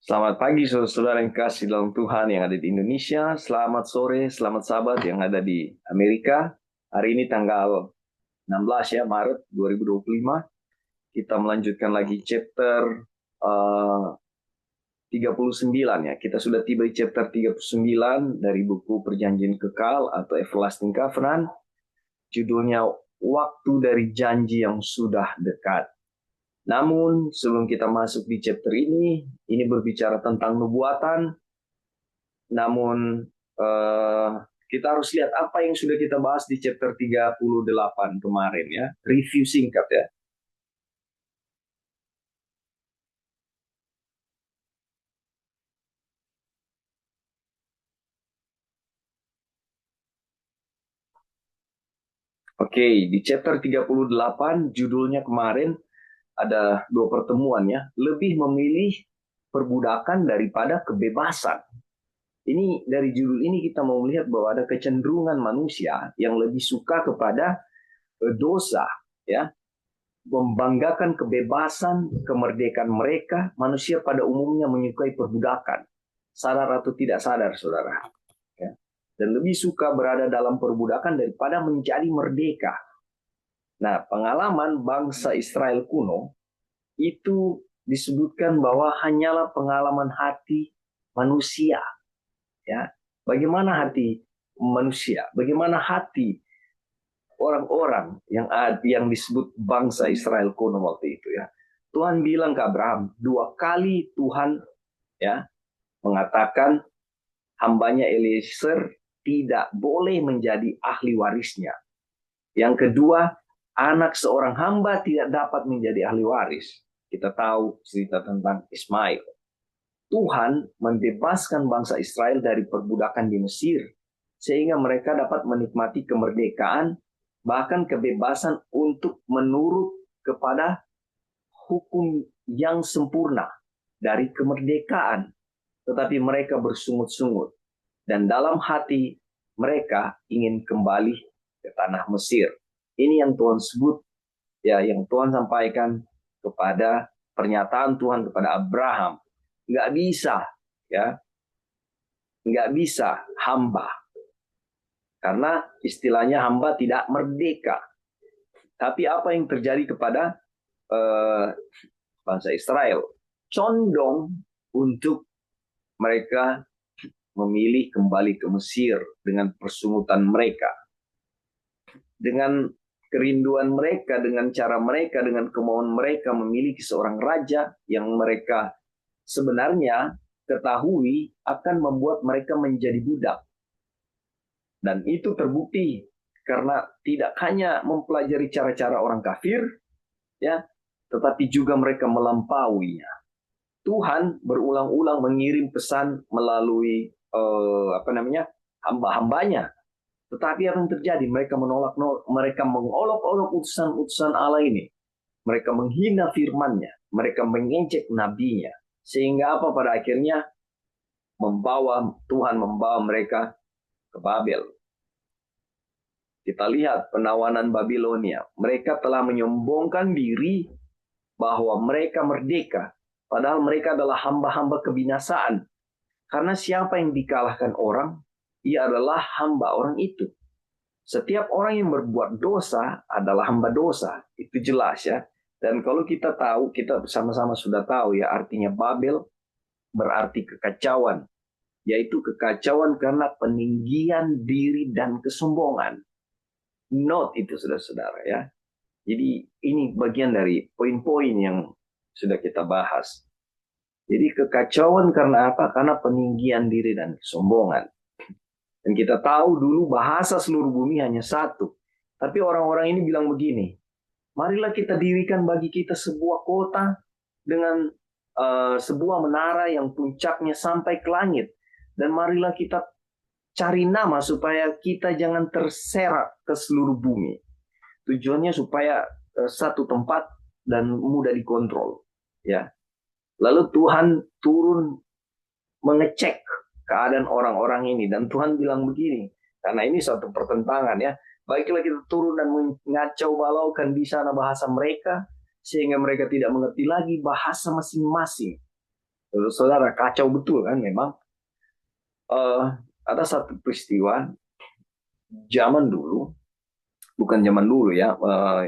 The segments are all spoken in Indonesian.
Selamat pagi saudara-saudara yang kasih dalam Tuhan yang ada di Indonesia. Selamat sore, selamat sahabat yang ada di Amerika. Hari ini tanggal 16 ya Maret 2025. Kita melanjutkan lagi chapter uh, 39 ya. Kita sudah tiba di chapter 39 dari buku Perjanjian Kekal atau Everlasting Covenant. Judulnya Waktu dari Janji yang Sudah Dekat. Namun sebelum kita masuk di chapter ini berbicara tentang nubuatan. Namun eh, kita harus lihat apa yang sudah kita bahas di chapter 38 kemarin ya. Review singkat ya. Oke, di chapter 38 judulnya kemarin ada dua pertemuan ya. Lebih memilih perbudakan daripada kebebasan. Ini dari judul ini kita mau melihat bahwa ada kecenderungan manusia yang lebih suka kepada dosa ya, membanggakan kebebasan, kemerdekaan mereka. Manusia pada umumnya menyukai perbudakan, sadar atau tidak sadar, saudara. Ya. Dan lebih suka berada dalam perbudakan daripada menjadi merdeka. Nah, pengalaman bangsa Israel kuno itu disebutkan bahwa hanyalah pengalaman hati manusia. Ya, bagaimana hati manusia? Bagaimana hati orang-orang yang disebut bangsa Israel kuno waktu itu ya. Tuhan bilang ke Abraham, dua kali Tuhan ya mengatakan hambanya Eliezer tidak boleh menjadi ahli warisnya. Yang kedua, anak seorang hamba tidak dapat menjadi ahli waris. Kita tahu cerita tentang Ismail. Tuhan membebaskan bangsa Israel dari perbudakan di Mesir sehingga mereka dapat menikmati kemerdekaan, bahkan kebebasan untuk menurut kepada hukum yang sempurna dari kemerdekaan. Tetapi mereka bersungut-sungut dan dalam hati mereka ingin kembali ke tanah Mesir. Ini yang Tuhan sebut ya, yang Tuhan sampaikan kepada pernyataan Tuhan kepada Abraham. Nggak bisa ya, nggak bisa hamba, karena istilahnya hamba tidak merdeka. Tapi apa yang terjadi kepada bangsa Israel? Condong untuk mereka memilih kembali ke Mesir dengan persungutan mereka. Dengan kerinduan mereka, dengan cara mereka, dengan kemauan mereka memiliki seorang raja yang mereka sebenarnya ketahui akan membuat mereka menjadi budak. Dan itu terbukti karena tidak hanya mempelajari cara-cara orang kafir, ya, tetapi juga mereka melampauinya. Tuhan berulang-ulang mengirim pesan melalui hamba-hambanya. Tetapi apa yang terjadi? Mereka mereka mengolok-olok utusan-utusan Allah ini. Mereka menghina firman-Nya, mereka mengejek nabinya. Sehingga apa pada akhirnya Tuhan membawa mereka ke Babel. Kita lihat penawanan Babilonia. Mereka telah menyombongkan diri bahwa mereka merdeka. Padahal mereka adalah hamba-hamba kebinasaan. Karena siapa yang dikalahkan orang, ia adalah hamba orang itu. Setiap orang yang berbuat dosa adalah hamba dosa. Itu jelas ya. Dan kalau kita tahu, kita bersama-sama sudah tahu ya, artinya Babel berarti kekacauan. Yaitu kekacauan karena peninggian diri dan kesombongan. Note itu saudara-saudara ya. Jadi ini bagian dari poin-poin yang sudah kita bahas. Jadi kekacauan karena apa? Karena peninggian diri dan kesombongan. Dan kita tahu dulu bahasa seluruh bumi hanya satu. Tapi orang-orang ini bilang begini, marilah kita dirikan bagi kita sebuah kota dengan sebuah menara yang puncaknya sampai ke langit. Dan marilah kita cari nama supaya kita jangan terserak ke seluruh bumi. Tujuannya supaya satu tempat dan mudah dikontrol. Ya. Lalu Tuhan turun mengecek keadaan orang-orang ini. Dan Tuhan bilang begini, karena ini suatu pertentangan ya. Baiklah kita turun dan mengacau balaukan di sana bahasa mereka, sehingga mereka tidak mengerti lagi bahasa masing-masing. Saudara, kacau betul kan memang. Eh, ada satu peristiwa zaman dulu, bukan zaman dulu ya,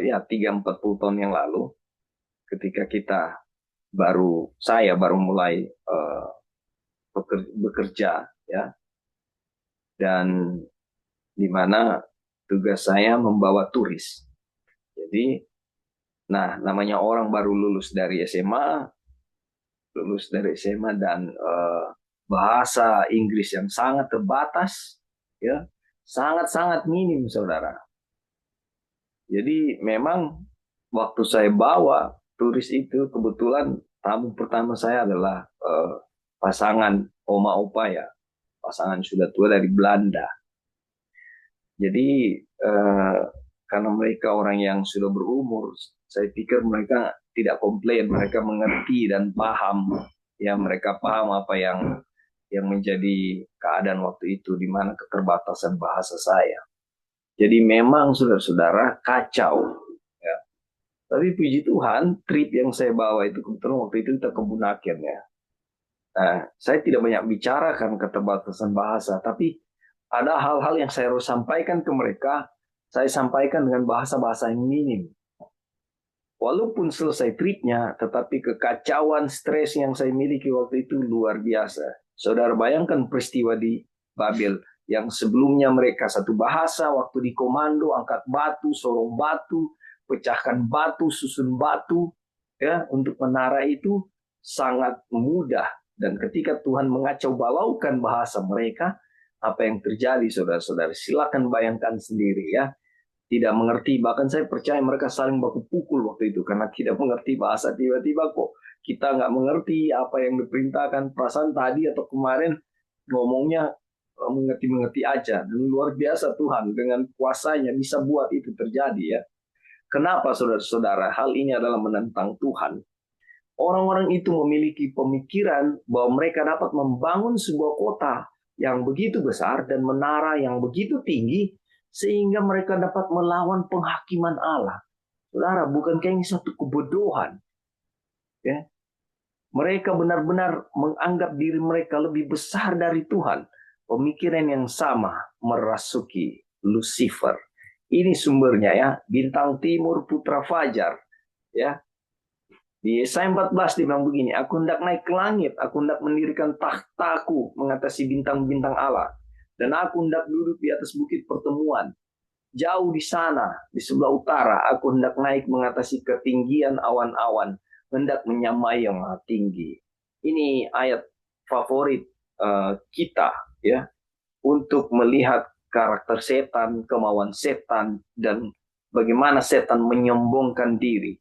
ya 30-40 tahun yang lalu, ketika saya baru mulai bekerja ya, dan di mana tugas saya membawa turis. Jadi, nah namanya orang baru lulus dari SMA dan bahasa Inggris yang sangat terbatas, ya, sangat-sangat minim, saudara. Jadi memang waktu saya bawa turis itu, kebetulan tamu pertama saya adalah pasangan oma opa ya, pasangan sudah tua dari Belanda. Jadi karena mereka orang yang sudah berumur, saya pikir mereka tidak komplain, mereka mengerti dan paham, ya mereka paham apa yang menjadi keadaan waktu itu, di mana keterbatasan bahasa saya. Jadi memang saudara-saudara kacau. Ya. Tapi puji Tuhan, trip yang saya bawa itu kebetulan waktu itu kita ke Bunaken ya. Nah, saya tidak banyak bicara kan keterbatasan bahasa, tapi ada hal-hal yang saya harus sampaikan ke mereka, saya sampaikan dengan bahasa-bahasa yang minim. Walaupun selesai tripnya, tetapi kekacauan stres yang saya miliki waktu itu luar biasa. Saudara bayangkan peristiwa di Babel yang sebelumnya mereka satu bahasa, waktu di komando angkat batu, sorong batu, pecahkan batu, susun batu, ya untuk menara itu sangat mudah. Dan ketika Tuhan mengacau balaukan bahasa mereka, apa yang terjadi, saudara-saudara? Silakan bayangkan sendiri ya, tidak mengerti. Bahkan saya percaya mereka saling baku pukul waktu itu karena tidak mengerti bahasa. Tiba-tiba kok kita nggak mengerti apa yang diperintahkan. Perasaan tadi atau kemarin ngomongnya mengerti-mengerti aja. Dan luar biasa Tuhan dengan kuasanya bisa buat itu terjadi ya. Kenapa saudara-saudara? Hal ini adalah menentang Tuhan. Orang-orang itu memiliki pemikiran bahwa mereka dapat membangun sebuah kota yang begitu besar dan menara yang begitu tinggi sehingga mereka dapat melawan penghakiman Allah. Saudara, bukankah ini satu kebodohan? Ya, mereka benar-benar menganggap diri mereka lebih besar dari Tuhan. Pemikiran yang sama merasuki Lucifer. Ini sumbernya ya, bintang timur putra fajar. Ya, di Yesaya 14 dia bilang begini, aku hendak naik ke langit, aku hendak mendirikan takhtaku mengatasi bintang-bintang Allah. Dan aku hendak duduk di atas bukit pertemuan. Jauh di sana, di sebelah utara, aku hendak naik mengatasi ketinggian awan-awan, hendak menyamai yang maha tinggi. Ini ayat favorit kita ya, untuk melihat karakter setan, kemauan setan, dan bagaimana setan menyombongkan diri.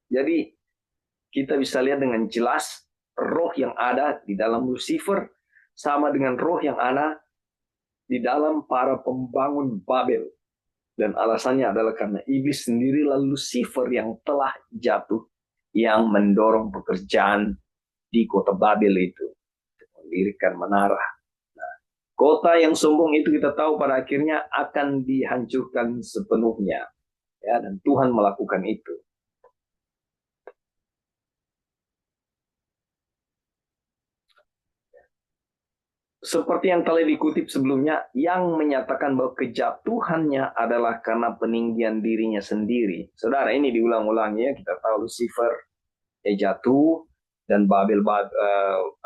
Jadi kita bisa lihat dengan jelas roh yang ada di dalam Lucifer sama dengan roh yang ada di dalam para pembangun Babel. Dan alasannya adalah karena iblis sendiri lalu Lucifer yang telah jatuh, yang mendorong pekerjaan di kota Babel itu, mendirikan menara. Nah, kota yang sombong itu kita tahu pada akhirnya akan dihancurkan sepenuhnya. Ya, dan Tuhan melakukan itu. Seperti yang telah dikutip sebelumnya, yang menyatakan bahwa kejatuhannya adalah karena peninggian dirinya sendiri. Saudara, ini diulang-ulang ya, kita tahu Lucifer jatuh, dan Babel,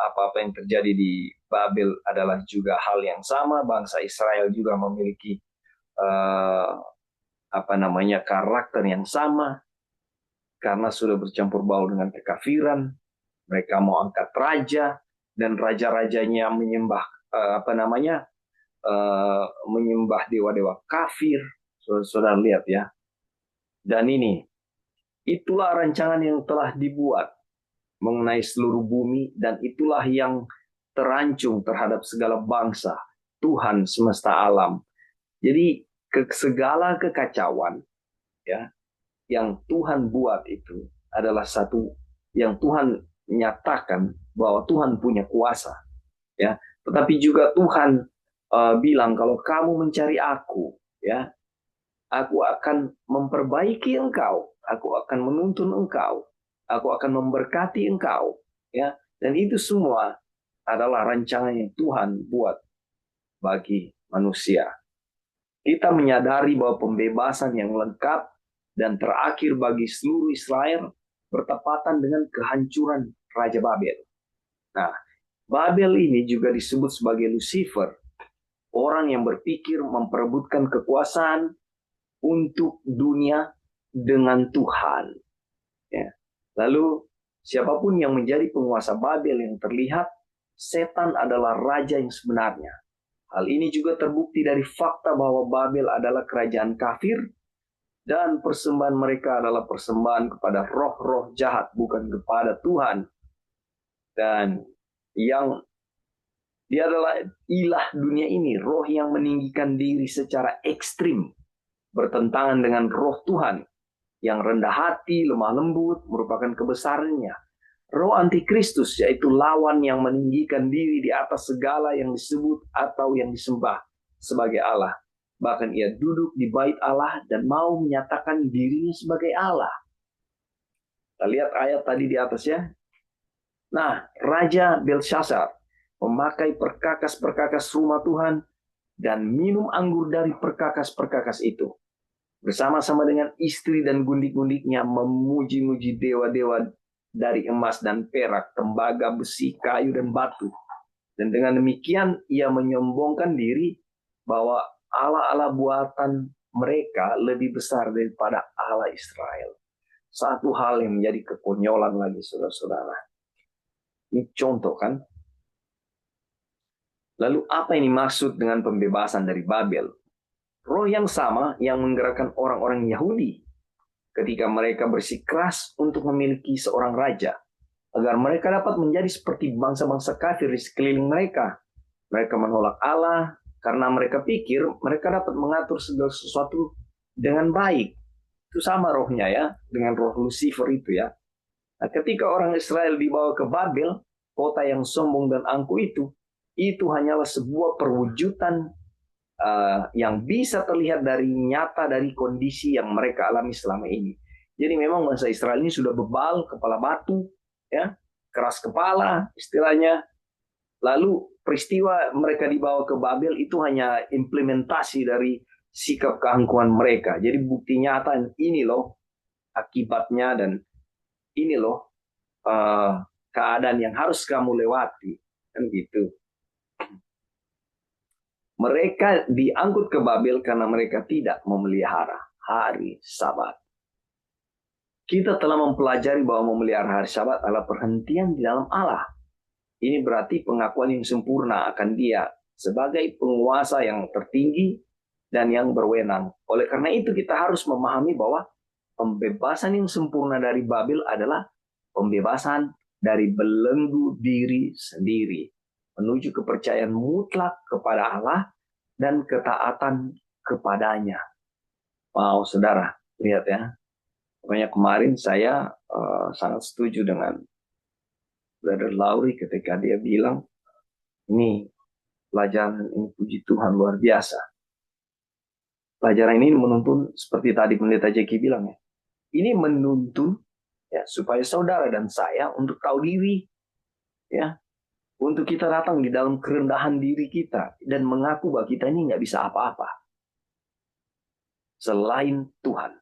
apa-apa yang terjadi di Babel adalah juga hal yang sama. Bangsa Israel juga memiliki karakter yang sama, karena sudah bercampur baur dengan kekafiran. Mereka mau angkat raja, dan raja-rajanya menyembah menyembah dewa-dewa kafir. Saudara lihat ya. Dan itulah rancangan yang telah dibuat mengenai seluruh bumi, dan itulah yang terancung terhadap segala bangsa, Tuhan semesta alam. Jadi segala kekacauan ya yang Tuhan buat itu adalah satu yang Tuhan nyatakan bahwa Tuhan punya kuasa ya. Tetapi juga Tuhan bilang kalau kamu mencari aku ya, aku akan memperbaiki engkau, aku akan menuntun engkau, Aku akan memberkati engkau. Ya, dan itu semua adalah rancangan yang Tuhan buat bagi manusia. Kita menyadari bahwa pembebasan yang lengkap dan terakhir bagi seluruh Israel bertepatan dengan kehancuran Raja Babel. Nah, Babel ini juga disebut sebagai Lucifer, orang yang berpikir memperebutkan kekuasaan untuk dunia dengan Tuhan. Ya. Lalu, siapapun yang menjadi penguasa Babel yang terlihat, setan adalah raja yang sebenarnya. Hal ini juga terbukti dari fakta bahwa Babel adalah kerajaan kafir dan persembahan mereka adalah persembahan kepada roh-roh jahat, bukan kepada Tuhan. Dan yang dia adalah ilah dunia ini, roh yang meninggikan diri secara ekstrim, bertentangan dengan roh Tuhan yang rendah hati, lemah lembut, merupakan kebesarannya. Roh antikristus, yaitu lawan yang meninggikan diri di atas segala yang disebut atau yang disembah sebagai Allah. Bahkan ia duduk di bait Allah dan mau menyatakan dirinya sebagai Allah. Kita lihat ayat tadi di atas ya. Nah, Raja Belshazzar memakai perkakas-perkakas rumah Tuhan dan minum anggur dari perkakas-perkakas itu. Bersama-sama dengan istri dan gundik-gundiknya memuji-muji dewa-dewa dari emas dan perak, tembaga, besi, kayu, dan batu. Dan dengan demikian ia menyombongkan diri bahwa Allah-Allah buatan mereka lebih besar daripada Allah Israel. Satu hal yang menjadi kekonyolan lagi, saudara-saudara. Ini contoh kan? Lalu apa yang dimaksud dengan pembebasan dari Babel? Roh yang sama yang menggerakkan orang-orang Yahudi ketika mereka bersikeras untuk memiliki seorang raja, agar mereka dapat menjadi seperti bangsa-bangsa kafir di sekeliling mereka. Mereka menolak Allah karena mereka pikir mereka dapat mengatur segala sesuatu dengan baik. Itu sama rohnya ya, dengan roh Lucifer itu ya. Nah, ketika orang Israel dibawa ke Babel, kota yang sombong dan angkuh itu hanyalah sebuah perwujudan yang bisa terlihat dari nyata dari kondisi yang mereka alami selama ini. Jadi memang bangsa Israel ini sudah bebal, kepala batu, ya, keras kepala istilahnya. Lalu peristiwa mereka dibawa ke Babel itu hanya implementasi dari sikap keangkuhan mereka. Jadi bukti nyata ini loh akibatnya dan ini loh keadaan yang harus kamu lewati, kan gitu. Mereka diangkut ke Babel karena mereka tidak memelihara hari Sabat. Kita telah mempelajari bahwa memelihara hari Sabat adalah perhentian di dalam Allah. Ini berarti pengakuan yang sempurna akan Dia sebagai penguasa yang tertinggi dan yang berwenang. Oleh karena itu kita harus memahami bahwa pembebasan yang sempurna dari Babel adalah pembebasan dari belenggu diri sendiri, menuju kepercayaan mutlak kepada Allah dan ketaatan kepadanya. Wow, saudara, lihat ya. Pokoknya kemarin saya sangat setuju dengan Brother Lauri ketika dia bilang, ini pelajaran ini puji Tuhan luar biasa. Pelajaran ini menuntun seperti tadi Pendeta Jeki bilang ya. Ini menuntun ya supaya saudara dan saya untuk tahu diri ya. Untuk kita datang di dalam kerendahan diri kita dan mengaku bahwa kita ini nggak bisa apa-apa selain Tuhan.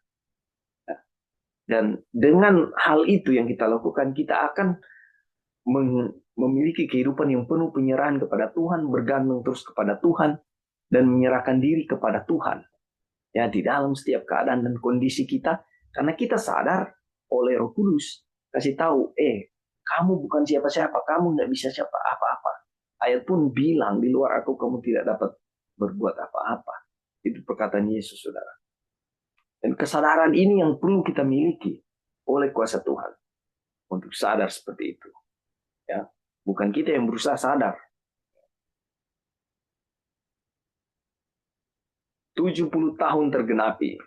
Dan dengan hal itu yang kita lakukan, kita akan memiliki kehidupan yang penuh penyerahan kepada Tuhan, bergantung terus kepada Tuhan, dan menyerahkan diri kepada Tuhan. Ya, di dalam setiap keadaan dan kondisi kita, karena kita sadar oleh Roh Kudus, kasih tahu, kamu bukan siapa-siapa, kamu nggak bisa siapa apa-apa. Ayat pun bilang, di luar aku kamu tidak dapat berbuat apa-apa. Itu perkataan Yesus, saudara. Dan kesadaran ini yang perlu kita miliki oleh kuasa Tuhan untuk sadar seperti itu. Ya, bukan kita yang berusaha sadar. 70 tahun tergenapi.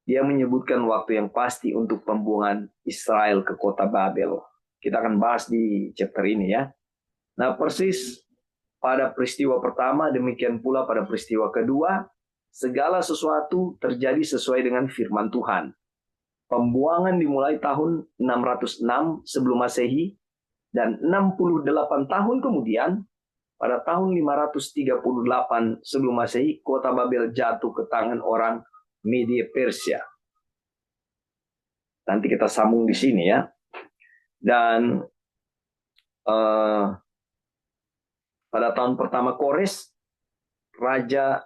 Dia menyebutkan waktu yang pasti untuk pembuangan Israel ke kota Babel. Kita akan bahas di chapter ini ya. Nah, persis pada peristiwa pertama, demikian pula pada peristiwa kedua, segala sesuatu terjadi sesuai dengan firman Tuhan. Pembuangan dimulai tahun 606 sebelum Masehi, dan 68 tahun kemudian, pada tahun 538 sebelum Masehi, kota Babel jatuh ke tangan orang Media Persia. Nanti kita sambung di sini ya. Dan pada tahun pertama Kores, Raja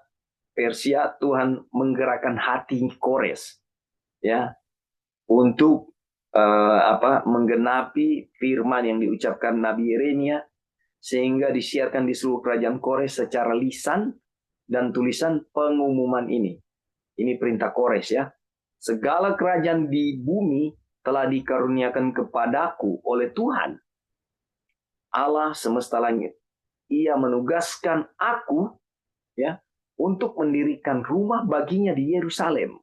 Persia, Tuhan menggerakkan hati Kores ya untuk menggenapi firman yang diucapkan Nabi Yeremia, sehingga disiarkan di seluruh kerajaan Kores secara lisan dan tulisan pengumuman ini. Ini perintah Kores ya. Segala kerajaan di bumi telah dikaruniakan kepadaku oleh Tuhan, Allah semesta langit. Ia menugaskan aku ya untuk mendirikan rumah baginya di Yerusalem.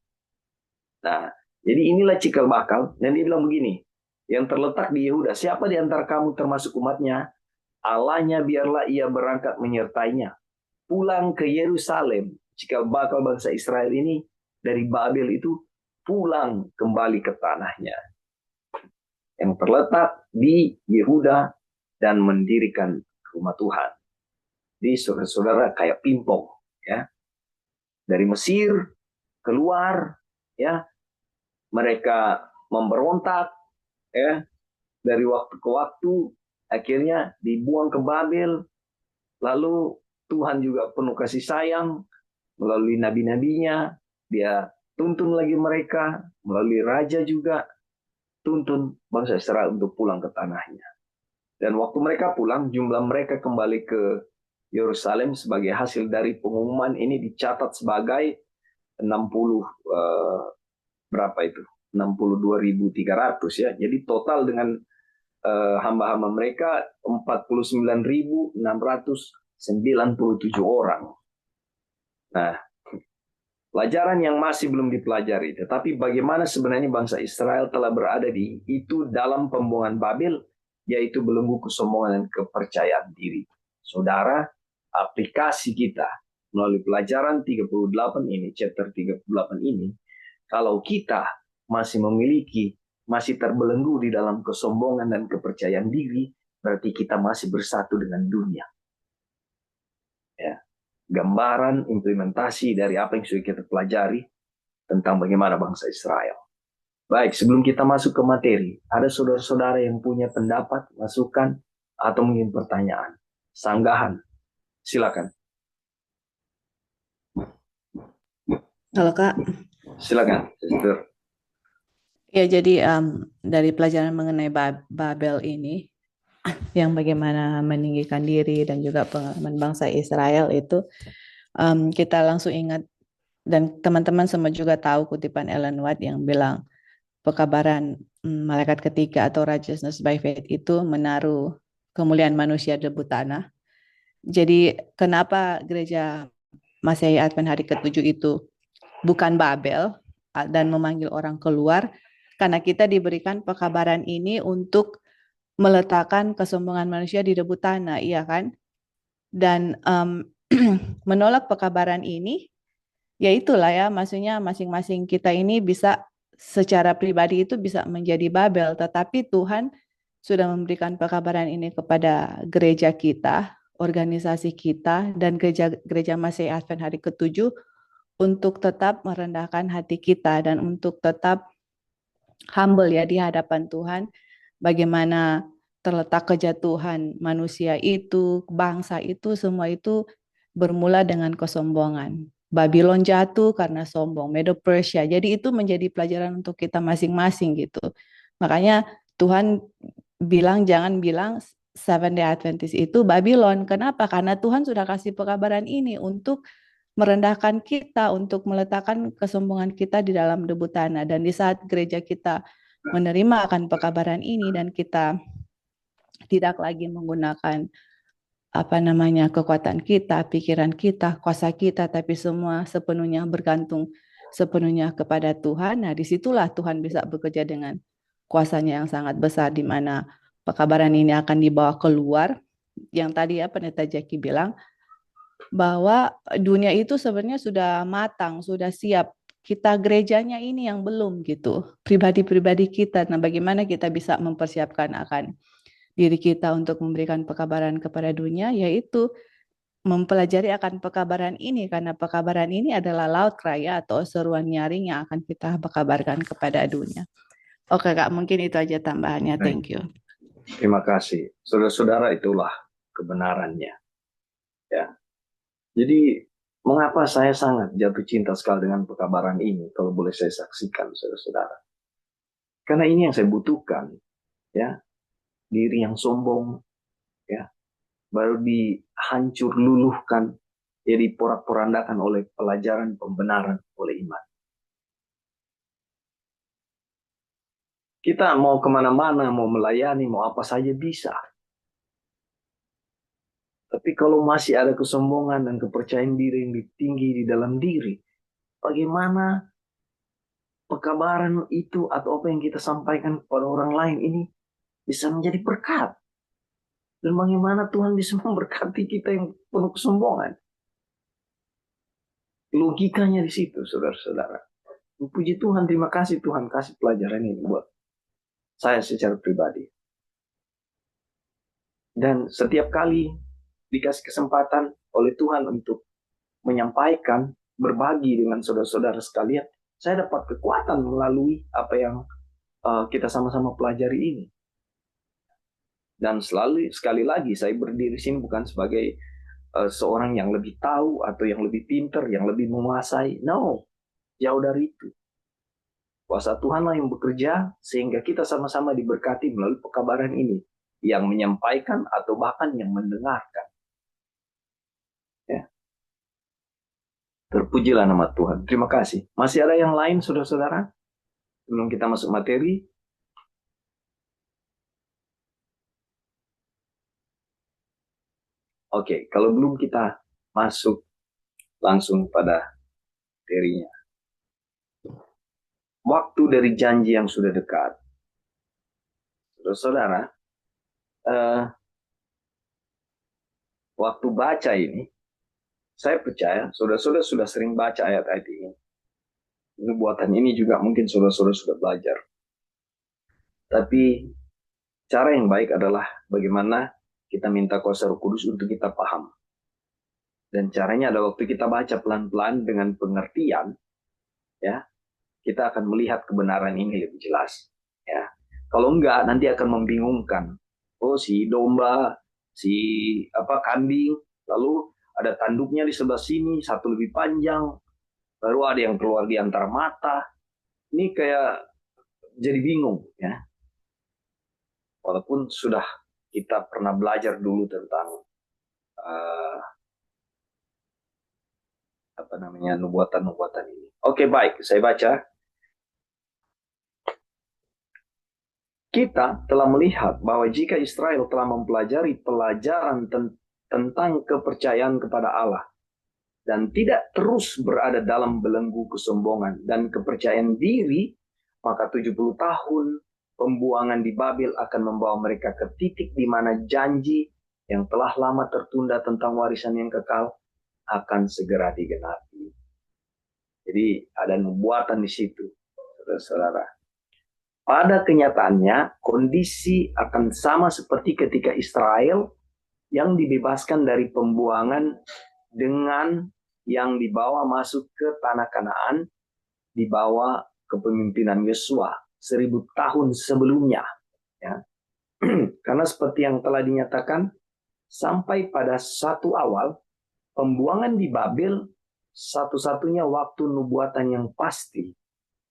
Nah, jadi inilah cikal bakal, dan dia bilang begini, yang terletak di Yehuda, siapa di antara kamu termasuk umatnya, Allahnya biarlah ia berangkat menyertainya, pulang ke Yerusalem. Cikal bakal bangsa Israel ini dari Babel itu pulang kembali ke tanahnya, yang terletak di Yehuda, dan mendirikan rumah Tuhan. Di saudara-saudara kayak pingpong ya. Dari Mesir keluar ya, mereka memberontak ya, dari waktu ke waktu, akhirnya dibuang ke Babel. Lalu Tuhan juga penuh kasih sayang melalui nabi-nabinya, dia tuntun lagi mereka, melalui raja juga tuntun bangsa Israel untuk pulang ke tanahnya. Dan waktu mereka pulang, jumlah mereka kembali ke Yerusalem sebagai hasil dari pengumuman ini dicatat sebagai 60 berapa itu? 62.300 ya. Jadi total dengan hamba-hamba mereka 49.697 orang. Nah, pelajaran yang masih belum dipelajari, tetapi bagaimana sebenarnya bangsa Israel telah berada di itu dalam pembuangan Babel, yaitu belenggu kesombongan dan kepercayaan diri. Saudara, aplikasi kita melalui pelajaran 38 ini, chapter 38 ini, kalau kita masih terbelenggu di dalam kesombongan dan kepercayaan diri, berarti kita masih bersatu dengan dunia. Ya. Gambaran implementasi dari apa yang sudah kita pelajari tentang bagaimana bangsa Israel. Baik, sebelum kita masuk ke materi, ada saudara-saudara yang punya pendapat, masukan, atau mungkin pertanyaan, sanggahan. Silakan. Halo Kak. Silakan, Sister. Ya, jadi dari pelajaran mengenai Babel ini, yang bagaimana meninggikan diri dan juga pengalaman bangsa Israel itu, kita langsung ingat, dan teman-teman semua juga tahu kutipan Ellen White yang bilang pekabaran malaikat ketiga atau righteousness by faith itu menaruh kemuliaan manusia di debu tanah. Jadi kenapa gereja Masehi Advent hari ke-7 itu bukan Babel dan memanggil orang keluar? Karena kita diberikan pekabaran ini untuk meletakkan kesombongan manusia di debu tanah, iya kan? Dan menolak pekabaran ini, ya itulah ya, maksudnya masing-masing kita ini bisa secara pribadi itu bisa menjadi Babel, tetapi Tuhan sudah memberikan pekabaran ini kepada gereja kita, organisasi kita, dan gereja Masehi Advent hari ke-7 untuk tetap merendahkan hati kita dan untuk tetap humble ya di hadapan Tuhan, bagaimana terletak kejatuhan manusia itu, bangsa itu, semua itu bermula dengan kesombongan. Babylon jatuh karena sombong, Medo Persia. Jadi itu menjadi pelajaran untuk kita masing-masing gitu. Makanya Tuhan bilang, jangan bilang Seventh Day Adventist itu Babylon. Kenapa? Karena Tuhan sudah kasih pekabaran ini untuk merendahkan kita, untuk meletakkan kesombongan kita di dalam debu tanah. Dan di saat gereja kita menerima akan pekabaran ini dan kita tidak lagi menggunakan kekuatan kita, pikiran kita, kuasa kita, tapi semua sepenuhnya bergantung sepenuhnya kepada Tuhan. Nah, disitulah Tuhan bisa bekerja dengan kuasanya yang sangat besar, di mana pekabaran ini akan dibawa keluar. Yang tadi Pendeta Jackie bilang, bahwa dunia itu sebenarnya sudah matang, sudah siap kita gerejanya ini yang belum gitu, pribadi-pribadi kita. Nah, bagaimana kita bisa mempersiapkan akan diri kita untuk memberikan pekabaran kepada dunia, yaitu mempelajari akan pekabaran ini, karena pekabaran ini adalah loud cry atau seruan nyaring yang akan kita pekabarkan kepada dunia. Oke Kak, mungkin itu aja tambahannya. Baik. Thank you. Terima kasih. Saudara-saudara, itulah kebenarannya. Ya. Jadi, mengapa saya sangat jatuh cinta sekali dengan pekabaran ini, kalau boleh saya saksikan, saudara-saudara. Karena ini yang saya butuhkan. Ya, diri yang sombong, ya, baru dihancur luluhkan, ya, diporak-porandakan oleh pelajaran pembenaran oleh iman. Kita mau kemana-mana, mau melayani, mau apa saja bisa. Tapi kalau masih ada kesombongan dan kepercayaan diri yang tinggi di dalam diri, bagaimana pekabaran itu atau apa yang kita sampaikan kepada orang lain ini bisa menjadi berkat? Dan bagaimana Tuhan bisa memberkati kita yang penuh kesombongan? Logikanya di situ, saudara-saudara. Puji Tuhan, terima kasih Tuhan kasih pelajaran ini buat saya secara pribadi. Dan setiap kali dikasih kesempatan oleh Tuhan untuk menyampaikan, berbagi dengan saudara-saudara sekalian, saya dapat kekuatan melalui apa yang kita sama-sama pelajari ini. Dan selalu, sekali lagi, saya berdiri sini bukan sebagai seorang yang lebih tahu atau yang lebih pintar, yang lebih menguasai. No, jauh dari itu. Kuasa Tuhanlah yang bekerja sehingga kita sama-sama diberkati melalui pekabaran ini, yang menyampaikan atau bahkan yang mendengarkan. Ya. Terpujilah nama Tuhan. Terima kasih. Masih ada yang lain, saudara-saudara? Sebelum kita masuk materi. Oke, kalau belum kita masuk langsung pada materinya. Waktu dari janji yang sudah dekat. Saudara-saudara, waktu baca ini, saya percaya saudara-saudara sudah sering baca ayat-ayat ini. Nubuatan ini juga mungkin saudara-saudara sudah belajar. Tapi cara yang baik adalah bagaimana kita minta kuasa Roh Kudus untuk kita paham. Dan caranya adalah waktu kita baca pelan-pelan dengan pengertian, ya, kita akan melihat kebenaran ini lebih jelas. Ya. Kalau enggak, nanti akan membingungkan. Oh, si domba, si kambing, lalu ada tanduknya di sebelah sini, satu lebih panjang, baru ada yang keluar di antara mata. Ini kayak jadi bingung, ya. Walaupun sudah kita pernah belajar dulu tentang nubuatan-nubuatan ini. Oke, baik, saya baca. Kita telah melihat bahwa jika Israel telah mempelajari pelajaran tentang kepercayaan kepada Allah dan tidak terus berada dalam belenggu kesombongan dan kepercayaan diri, maka 70 tahun pembuangan di Babel akan membawa mereka ke titik di mana janji yang telah lama tertunda tentang warisan yang kekal akan segera digenapi. Jadi ada nubuatan di situ, saudara-saudara. Pada kenyataannya, kondisi akan sama seperti ketika Israel yang dibebaskan dari pembuangan dengan yang dibawa masuk ke tanah Kanaan, dibawa kepemimpinan Yosua 1000 tahun sebelumnya. Ya. Karena seperti yang telah dinyatakan, sampai pada satu awal, pembuangan di Babel satu-satunya waktu nubuatan yang pasti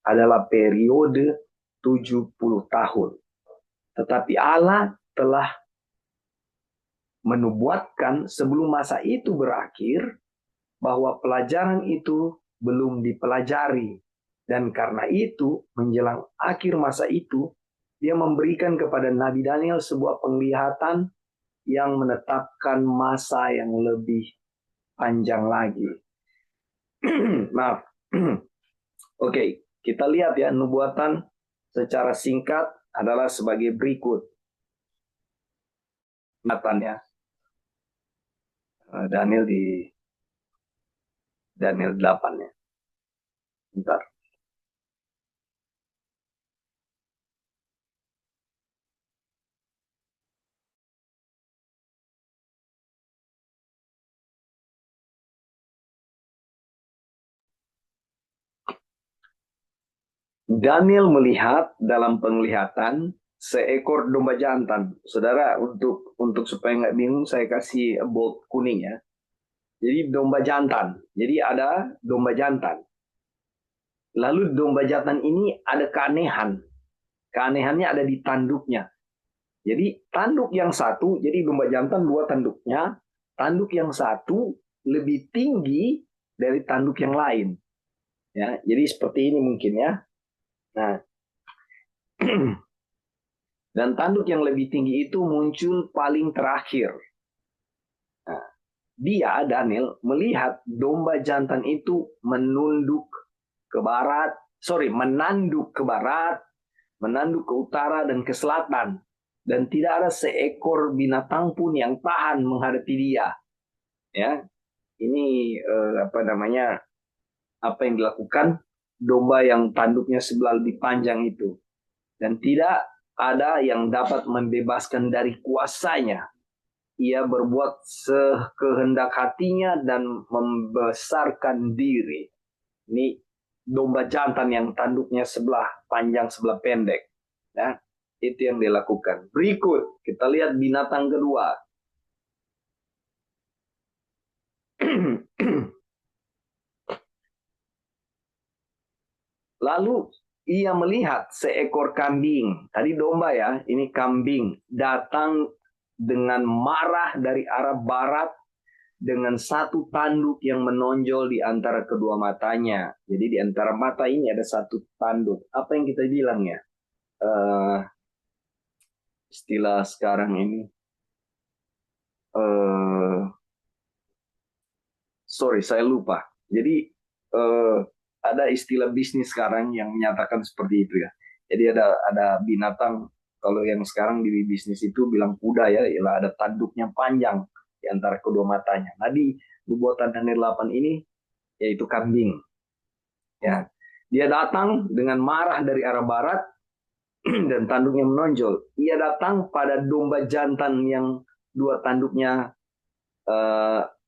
adalah periode 70 tahun. Tetapi Allah telah menubuatkan sebelum masa itu berakhir bahwa pelajaran itu belum dipelajari. Dan karena itu menjelang akhir masa itu dia memberikan kepada Nabi Daniel sebuah penglihatan yang menetapkan masa yang lebih panjang lagi. Maaf. Oke, kita lihat ya nubuatan secara singkat adalah sebagai berikut. Nubuatannya Daniel 8 ya. Bentar. Daniel melihat dalam penglihatan seekor domba jantan. Saudara, untuk supaya nggak bingung, saya kasih bold kuning ya. Jadi domba jantan. Jadi ada domba jantan. Lalu domba jantan ini ada keanehan. Keanehannya ada di tanduknya. Jadi tanduk yang satu, jadi domba jantan dua tanduknya. Tanduk yang satu lebih tinggi dari tanduk yang lain. Ya, jadi seperti ini mungkin ya. Nah, dan tanduk yang lebih tinggi itu muncul paling terakhir. Nah, dia, Daniel, melihat domba jantan itu menanduk ke barat, menanduk ke utara dan ke selatan. Dan tidak ada seekor binatang pun yang tahan menghadapi dia. Ya, ini apa yang dilakukan domba yang tanduknya sebelah lebih panjang itu. Dan tidak ada yang dapat membebaskan dari kuasanya. Ia berbuat sekehendak hatinya dan membesarkan diri. Ini domba jantan yang tanduknya sebelah panjang, sebelah pendek. Ya, itu yang dilakukan. Berikut, kita lihat binatang kedua. Lalu ia melihat seekor kambing. Tadi domba ya, ini kambing. Datang dengan marah dari arah barat dengan satu tanduk yang menonjol di antara kedua matanya. Jadi di antara mata ini ada satu tanduk. Apa yang kita bilang ya? Istilah sekarang ini. Sorry, saya lupa. Jadi ada istilah bisnis sekarang yang menyatakan seperti itu ya. Jadi ada binatang, kalau yang sekarang di bisnis itu bilang kuda ya, ialah ada tanduknya panjang di antara kedua matanya. Nah di nubuatan Daniel 8 ini yaitu kambing. Ya, dia datang dengan marah dari arah barat dan tanduknya menonjol. Ia datang pada domba jantan yang dua tanduknya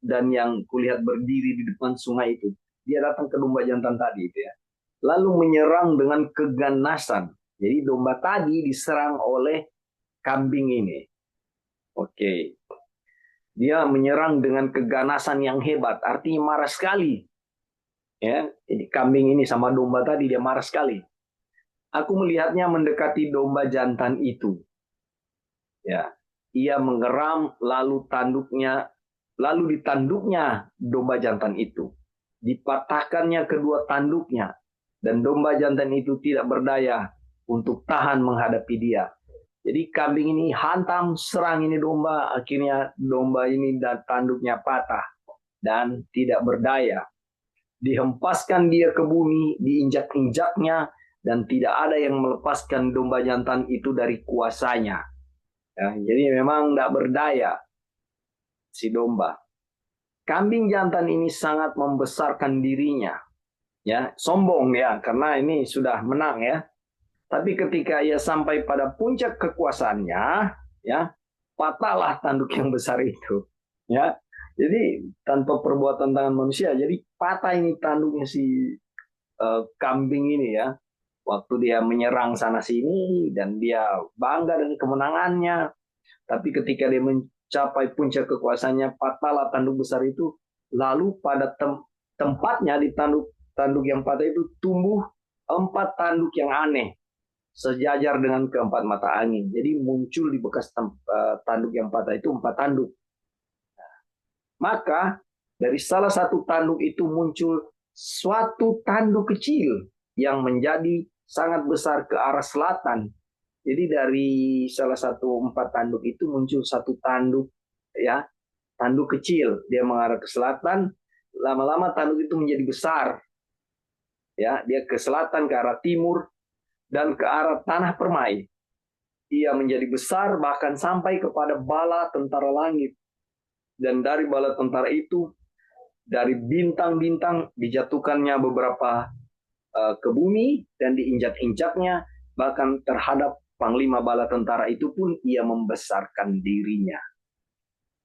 dan yang kulihat berdiri di depan sungai itu. Dia datang ke domba jantan tadi itu ya. Lalu menyerang dengan keganasan. Jadi domba tadi diserang oleh kambing ini. Oke. Dia menyerang dengan keganasan yang hebat, artinya marah sekali. Ya, jadi kambing ini sama domba tadi dia marah sekali. Aku melihatnya mendekati domba jantan itu. Ya, ia mengeram lalu ditanduknya domba jantan itu. Dipatahkannya kedua tanduknya dan domba jantan itu tidak berdaya untuk tahan menghadapi dia. Jadi kambing ini hantam serang ini domba, akhirnya domba ini dan tanduknya patah dan tidak berdaya. Dihempaskan dia ke bumi, diinjak-injaknya, dan tidak ada yang melepaskan domba jantan itu dari kuasanya. Ya, jadi memang tidak berdaya si domba. Kambing jantan ini sangat membesarkan dirinya, ya sombong ya, karena ini sudah menang ya. Tapi ketika ia sampai pada puncak kekuasaannya, ya patahlah tanduk yang besar itu, ya. Jadi tanpa perbuatan tangan manusia, jadi patah ini tanduknya si kambing ini ya. Waktu dia menyerang sana sini dan dia bangga dengan kemenangannya. Tapi ketika dia mencapai puncak kekuasaannya, patahlah tanduk besar itu. Lalu pada tempatnya di tanduk yang patah itu tumbuh 4 tanduk yang aneh, sejajar dengan keempat mata angin. Jadi muncul di bekas tanduk yang patah itu 4 tanduk. Maka dari salah satu tanduk itu muncul suatu tanduk kecil yang menjadi sangat besar ke arah selatan. Jadi dari salah satu 4 tanduk itu muncul satu tanduk ya, tanduk kecil, dia mengarah ke selatan. Lama-lama tanduk itu menjadi besar. Ya, dia ke selatan, ke arah timur dan ke arah tanah permai. Ia menjadi besar bahkan sampai kepada bala tentara langit. Dan dari bala tentara itu, dari bintang-bintang dijatuhkannya beberapa ke bumi dan diinjak-injaknya, bahkan terhadap panglima bala tentara itu pun ia membesarkan dirinya.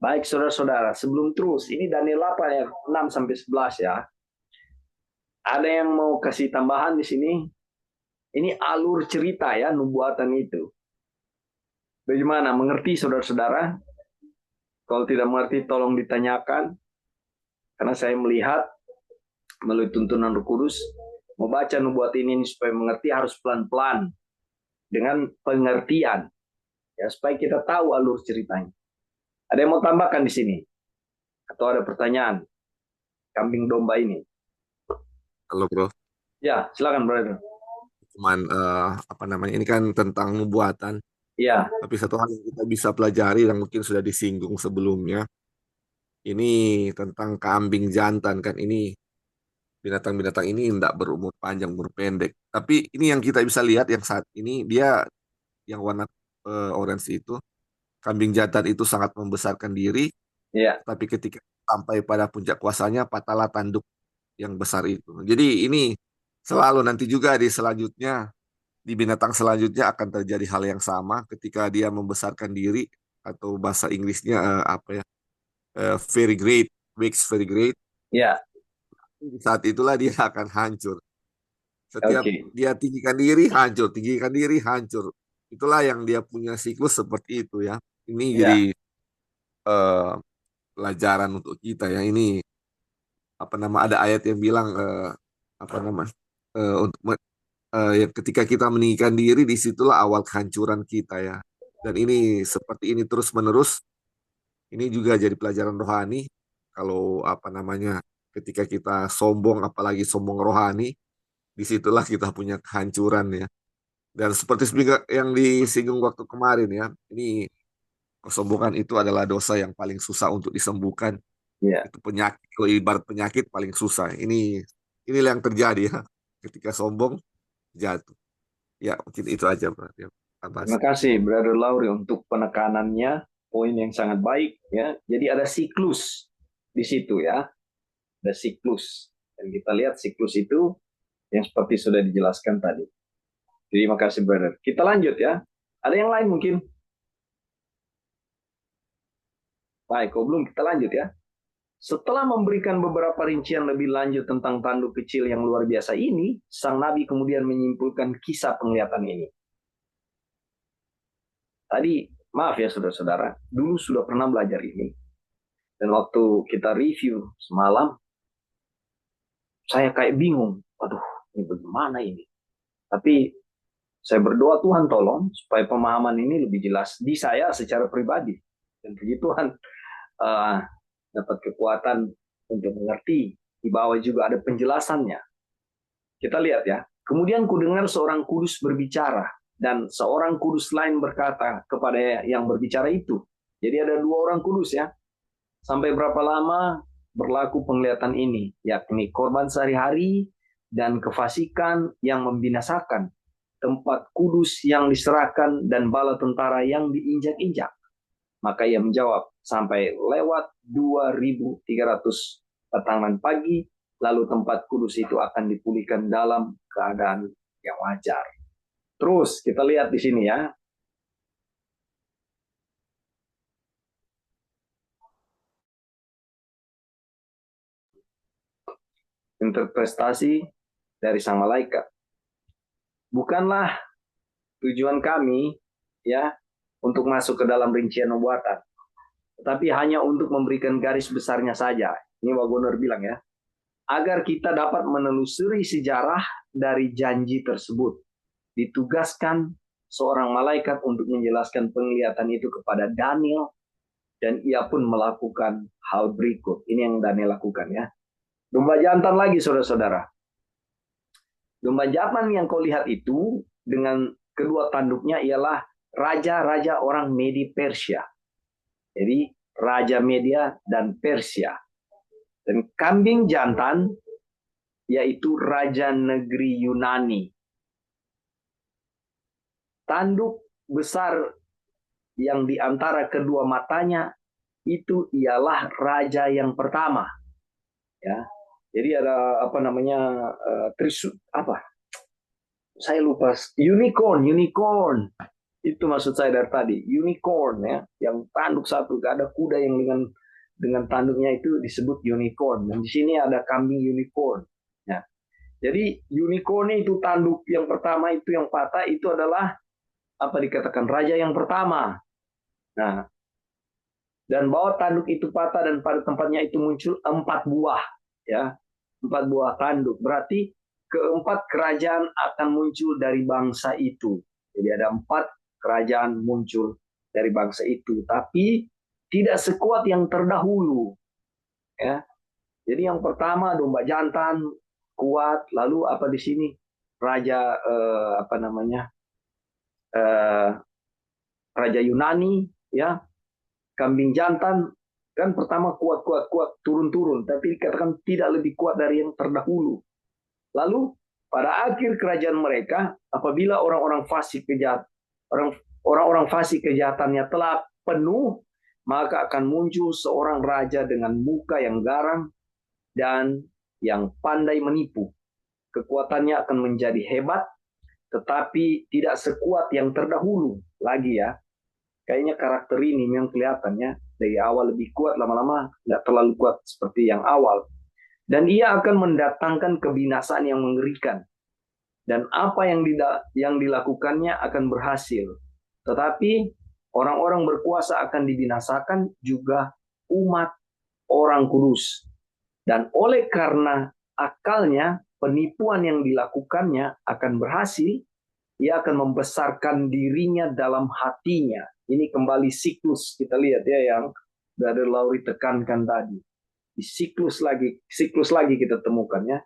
Baik saudara-saudara, sebelum terus, ini Daniel 8 ayat 6 sampai 11 ya. Ada yang mau kasih tambahan di sini? Ini alur cerita ya, nubuatan itu. Bagaimana? Mengerti saudara-saudara? Kalau tidak mengerti tolong ditanyakan. Karena saya melihat melalui tuntunan Roh Kudus, membaca nubuatan ini supaya mengerti harus pelan-pelan dengan pengertian. Ya, supaya kita tahu alur ceritanya. Ada yang mau tambahkan di sini? Atau ada pertanyaan? Kambing domba ini. Halo bro, Ya, silakan brother. cuman apa namanya ini kan tentang nubuatan. Ya, Tapi satu hal yang kita bisa pelajari yang mungkin sudah disinggung sebelumnya, ini tentang kambing jantan kan ini binatang-binatang ini tidak berumur panjang, umur pendek. Tapi ini yang kita bisa lihat yang saat ini dia yang warna orange itu kambing jantan itu sangat membesarkan diri. ya, Tapi ketika sampai pada puncak kuasanya patahlah tanduk yang besar itu. Jadi ini selalu nanti juga di selanjutnya di binatang selanjutnya akan terjadi hal yang sama ketika dia membesarkan diri atau bahasa Inggrisnya apa ya very great, wakes very great. ya. Di saat itulah dia akan hancur. Setiap Oke. dia tinggikan diri hancur, tinggikan diri hancur. Itulah yang dia punya siklus seperti itu ya. Ini jadi Ya, eh, pelajaran untuk kita ya. Ini apa nama ada ayat yang bilang apa nama untuk ya, ketika kita meninggikan diri disitulah awal kehancuran kita ya. Dan ini seperti ini terus menerus. Ini juga jadi pelajaran rohani. Kalau apa namanya ketika kita sombong apalagi sombong rohani, disitulah kita punya kehancuran ya. Dan seperti yang disinggung waktu kemarin ya, ini kesombongan itu adalah dosa yang paling susah untuk disembuhkan. ya. Itu penyakit, kalau ibarat penyakit paling susah. Inilah yang terjadi ya. Ketika sombong jatuh. Ya mungkin itu aja berarti. Terima kasih Brother Lauri untuk penekanannya, poin yang sangat baik ya. Jadi ada siklus di situ ya, ada siklus. Dan kita lihat siklus itu yang seperti sudah dijelaskan tadi. Terima kasih Brother. Kita lanjut ya. Ada yang lain mungkin? Baik, kalau belum kita lanjut ya. Setelah memberikan beberapa rincian lebih lanjut tentang tanduk kecil yang luar biasa ini, sang nabi kemudian menyimpulkan kisah penglihatan ini. Tadi, maaf ya saudara-saudara, dulu sudah pernah belajar ini. Dan waktu kita review semalam, saya kayak bingung. Waduh, ini bagaimana ini? Tapi saya berdoa Tuhan tolong supaya pemahaman ini lebih jelas di saya secara pribadi. Dan puji Tuhan uh, dapat kekuatan untuk mengerti. Di bawah juga ada penjelasannya. Kita lihat ya. Kemudian kudengar seorang kudus berbicara. Dan seorang kudus lain berkata kepada yang berbicara itu. Jadi ada dua orang kudus ya. Sampai berapa lama berlaku penglihatan ini, yakni korban sehari-hari dan kefasikan yang membinasakan, tempat kudus yang diserahkan dan bala tentara yang diinjak-injak. Maka ia menjawab, sampai lewat 2.300 batangan pagi, lalu tempat kudus itu akan dipulihkan dalam keadaan yang wajar. Terus kita lihat di sini ya. Interpretasi dari sang malaikat. Bukanlah tujuan kami ya untuk masuk ke dalam rincian nubuatan, tetapi hanya untuk memberikan garis besarnya saja. Ini Wagoner bilang ya, agar kita dapat menelusuri sejarah dari janji tersebut. Ditugaskan seorang malaikat untuk menjelaskan penglihatan itu kepada Daniel, dan ia pun melakukan hal berikut. Ini yang Daniel lakukan ya. Domba jantan lagi saudara-saudara. Domba jantan yang kau lihat itu dengan kedua tanduknya ialah raja-raja orang Medi Persia. Jadi raja Media dan Persia. Dan kambing jantan yaitu raja negeri Yunani. Tanduk besar yang di antara kedua matanya itu ialah raja yang pertama. Ya. Jadi ada apa namanya apa? Saya lupa. Unicorn. Itu maksud saya dari tadi. Unicorn ya, yang tanduk satu. Ada kuda yang dengan tanduknya itu disebut unicorn. Dan di sini ada kambing unicorn. Ya. Jadi unicorn itu tanduk yang pertama itu yang patah itu adalah apa dikatakan raja yang pertama. Nah, dan bahwa tanduk itu patah dan pada tempatnya itu muncul 4 buah, ya, 4 buah tanduk. Berarti keempat kerajaan akan muncul dari bangsa itu. Jadi ada 4 kerajaan muncul dari bangsa itu, tapi tidak sekuat yang terdahulu, ya. Jadi yang pertama domba jantan kuat, lalu apa di sini raja apa namanya eh, raja Yunani, ya, kambing jantan kan pertama kuat turun tapi dikatakan tidak lebih kuat dari yang terdahulu. Lalu pada akhir kerajaan mereka apabila orang-orang fasik kejahatannya telah penuh, maka akan muncul seorang raja dengan muka yang garang dan yang pandai menipu. Kekuatannya akan menjadi hebat tetapi tidak sekuat yang terdahulu lagi, ya. Kayaknya karakter ini memang kelihatannya dari awal lebih kuat, lama-lama nggak terlalu kuat seperti yang awal. Dan ia akan mendatangkan kebinasaan yang mengerikan. Dan apa yang dilakukannya akan berhasil. Tetapi orang-orang berkuasa akan dibinasakan, juga umat orang kudus. Dan oleh karena akalnya, penipuan yang dilakukannya akan berhasil, ia akan membesarkan dirinya dalam hatinya. Ini kembali siklus, kita lihat ya yang Brother Lauri tekankan tadi. Di siklus lagi kita temukannya.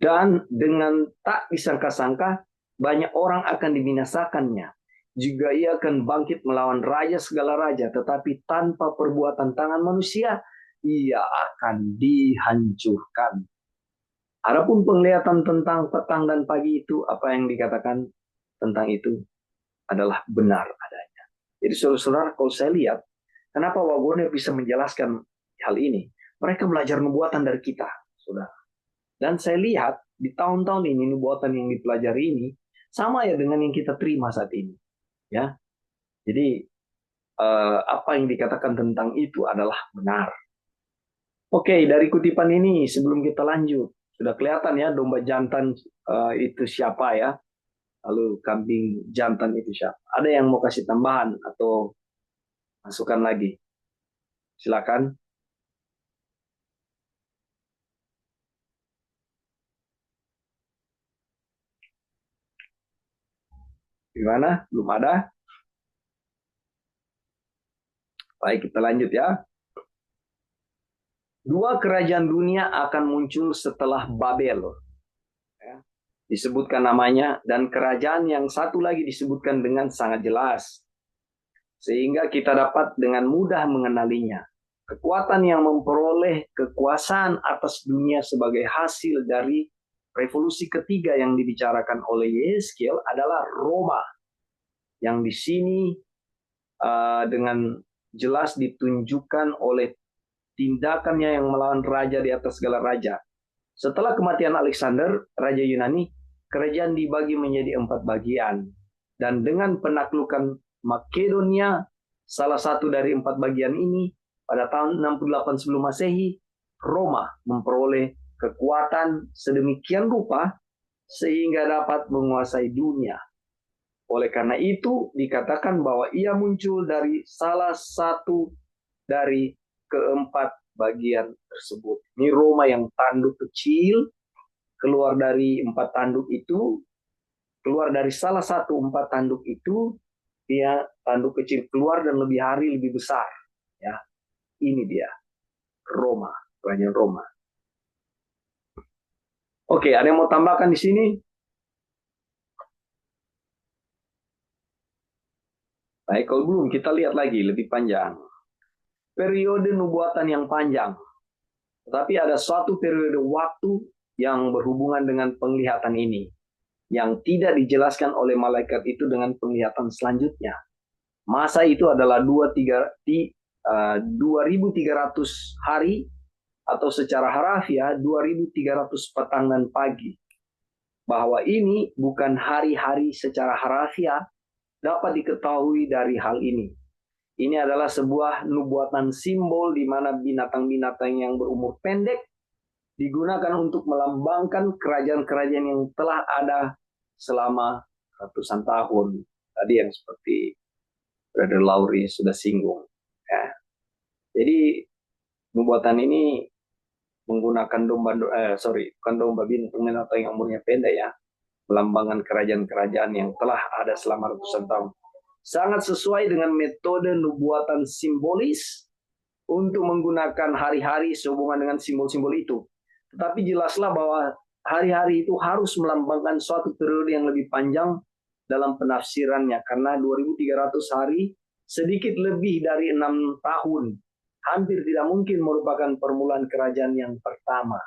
Dan dengan tak disangka-sangka, banyak orang akan dibinasakannya. Juga ia akan bangkit melawan raja segala raja, tetapi tanpa perbuatan tangan manusia, ia akan dihancurkan. Adapun penglihatan tentang petang dan pagi itu, apa yang dikatakan tentang itu adalah benar adanya. Jadi saudara-saudara, kalau saya lihat, kenapa Wagner bisa menjelaskan hal ini? Mereka belajar nubuatan dari kita, saudara. Dan saya lihat di tahun-tahun ini nubuatan yang dipelajari ini sama ya dengan yang kita terima saat ini, ya. Jadi apa yang dikatakan tentang itu adalah benar. Oke, dari kutipan ini sebelum kita lanjut, sudah kelihatan ya domba jantan itu siapa ya, lalu kambing jantan itu siapa. Ada yang mau kasih tambahan atau masukan lagi? Silakan. Gimana? Belum ada? Baik, kita lanjut ya. 2 kerajaan dunia akan muncul setelah Babel. Ya, disebutkan namanya, dan kerajaan yang satu lagi disebutkan dengan sangat jelas. Sehingga kita dapat dengan mudah mengenalinya. Kekuatan yang memperoleh kekuasaan atas dunia sebagai hasil dari revolusi ketiga yang dibicarakan oleh Yeskiel adalah Roma. Yang di sini dengan jelas ditunjukkan oleh tindakannya yang melawan raja di atas segala raja. Setelah kematian Alexander, Raja Yunani, kerajaan dibagi menjadi 4 bagian. Dan dengan penaklukan Makedonia, salah satu dari 4 bagian ini, pada tahun 68 sebelum Masehi, Roma memperoleh kekuatan sedemikian rupa sehingga dapat menguasai dunia. Oleh karena itu, dikatakan bahwa ia muncul dari salah satu dari keempat bagian tersebut. Ini Roma yang tanduk kecil, keluar dari 4 tanduk itu, keluar dari salah satu 4 tanduk itu, dia tanduk kecil keluar dan lebih hari lebih besar. Ya, ini dia Roma, kerajaan Roma. Oke, ada yang mau tambahkan di sini? Baik, kalau belum kita lihat lagi lebih panjang. Periode nubuatan yang panjang. Tetapi ada suatu periode waktu yang berhubungan dengan penglihatan ini, yang tidak dijelaskan oleh malaikat itu dengan penglihatan selanjutnya. Masa itu adalah 2.300 hari atau secara harafiah 2.300 petang dan pagi. Bahwa ini bukan hari-hari secara harafiah dapat diketahui dari hal ini. Ini adalah sebuah nubuatan simbol di mana binatang-binatang yang berumur pendek digunakan untuk melambangkan kerajaan-kerajaan yang telah ada selama ratusan tahun. Tadi yang seperti Brother Lauri sudah singgung. Ya. Jadi nubuatan ini menggunakan bukan domba binatang yang umurnya pendek ya, melambangkan kerajaan-kerajaan yang telah ada selama ratusan tahun. Sangat sesuai dengan metode nubuatan simbolis untuk menggunakan hari-hari sehubungan dengan simbol-simbol itu. Tetapi jelaslah bahwa hari-hari itu harus melambangkan suatu periode yang lebih panjang dalam penafsirannya, karena 2.300 hari sedikit lebih dari 6 tahun. Hampir tidak mungkin merupakan permulaan kerajaan yang pertama.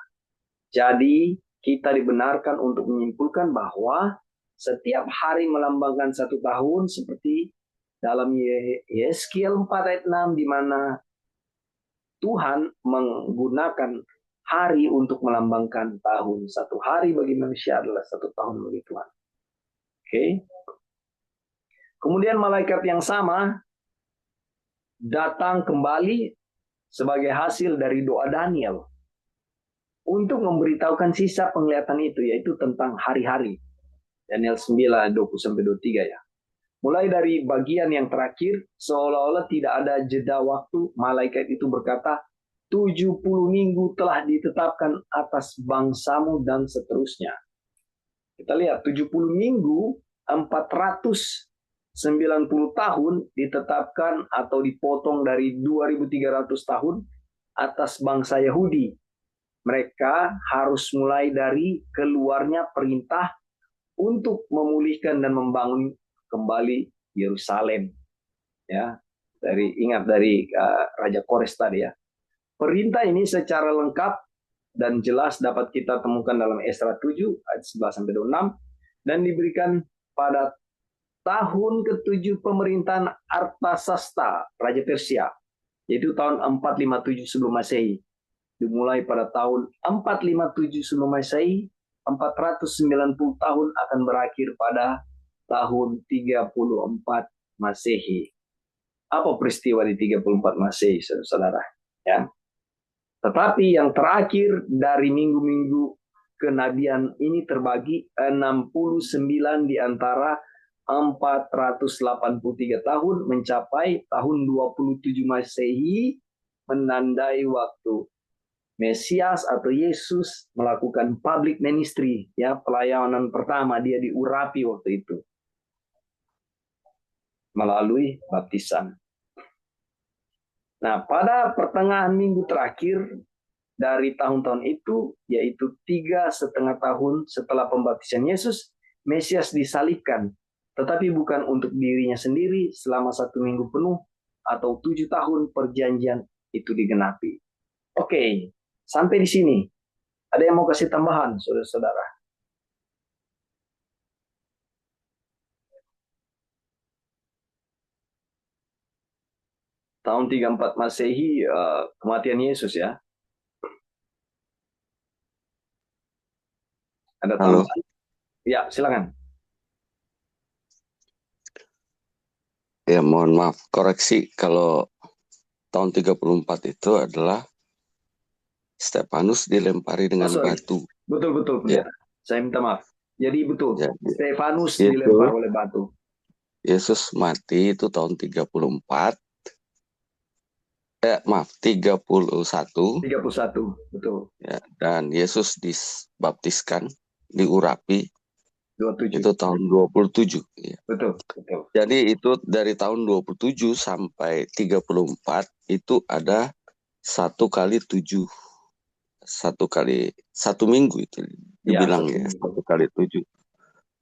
Jadi kita dibenarkan untuk menyimpulkan bahwa setiap hari melambangkan 1 tahun, seperti dalam Yeskiel 4 ayat 6, di mana Tuhan menggunakan hari untuk melambangkan tahun. 1 hari bagi manusia adalah 1 tahun bagi Tuhan. Oke. Kemudian malaikat yang sama datang kembali sebagai hasil dari doa Daniel untuk memberitahukan sisa penglihatan itu, yaitu tentang hari-hari. Daniel 9, 20-23 ya. Mulai dari bagian yang terakhir, seolah-olah tidak ada jeda waktu, malaikat itu berkata, 70 minggu telah ditetapkan atas bangsamu dan seterusnya. Kita lihat, 70 minggu, 490 tahun ditetapkan atau dipotong dari 2.300 tahun atas bangsa Yahudi. Mereka harus mulai dari keluarnya perintah untuk memulihkan dan membangun kembali Yerusalem. Ya, ingat dari Raja Kores tadi ya. Perintah ini secara lengkap dan jelas dapat kita temukan dalam Esra 7 ayat 11-26 dan diberikan pada tahun ke-7 pemerintahan Artasasta, Raja Persia, yaitu tahun 457 sebelum Masehi. Dimulai pada tahun 457 sebelum Masehi, 490 tahun akan berakhir pada tahun 34 Masehi. Apa peristiwa di 34 Masehi, saudara-saudara? Ya. Tetapi yang terakhir dari minggu-minggu kenabian ini terbagi 69 di antara 483 tahun mencapai tahun 27 Masehi, menandai waktu Mesias atau Yesus melakukan public ministry, ya, pelayanan pertama. Dia diurapi waktu itu melalui baptisan. Nah, pada pertengahan minggu terakhir dari tahun-tahun itu, yaitu 3,5 tahun setelah pembaptisan Yesus, Mesias disalibkan, tetapi bukan untuk dirinya sendiri selama 1 minggu penuh atau 7 tahun perjanjian itu digenapi. Oke. Sampai di sini, ada yang mau kasih tambahan, saudara-saudara? Tahun 34 Masehi, kematian Yesus ya. Ada tambahan? Ya, silakan. Ya, mohon maaf, koreksi, kalau tahun 34 itu adalah Stefanus dilempari dengan batu. Betul. Ya. Saya minta maaf. Jadi betul, ya. Stefanus itu, dilempar oleh batu. Yesus mati itu tahun 34. 31. 31, betul. Ya, dan Yesus dibaptiskan, diurapi 27. Itu tahun 27. Ya. Betul. Jadi itu dari tahun 27 sampai 34 itu ada 1 kali 7. 1 minggu itu dibilang ya, 1 kali 7.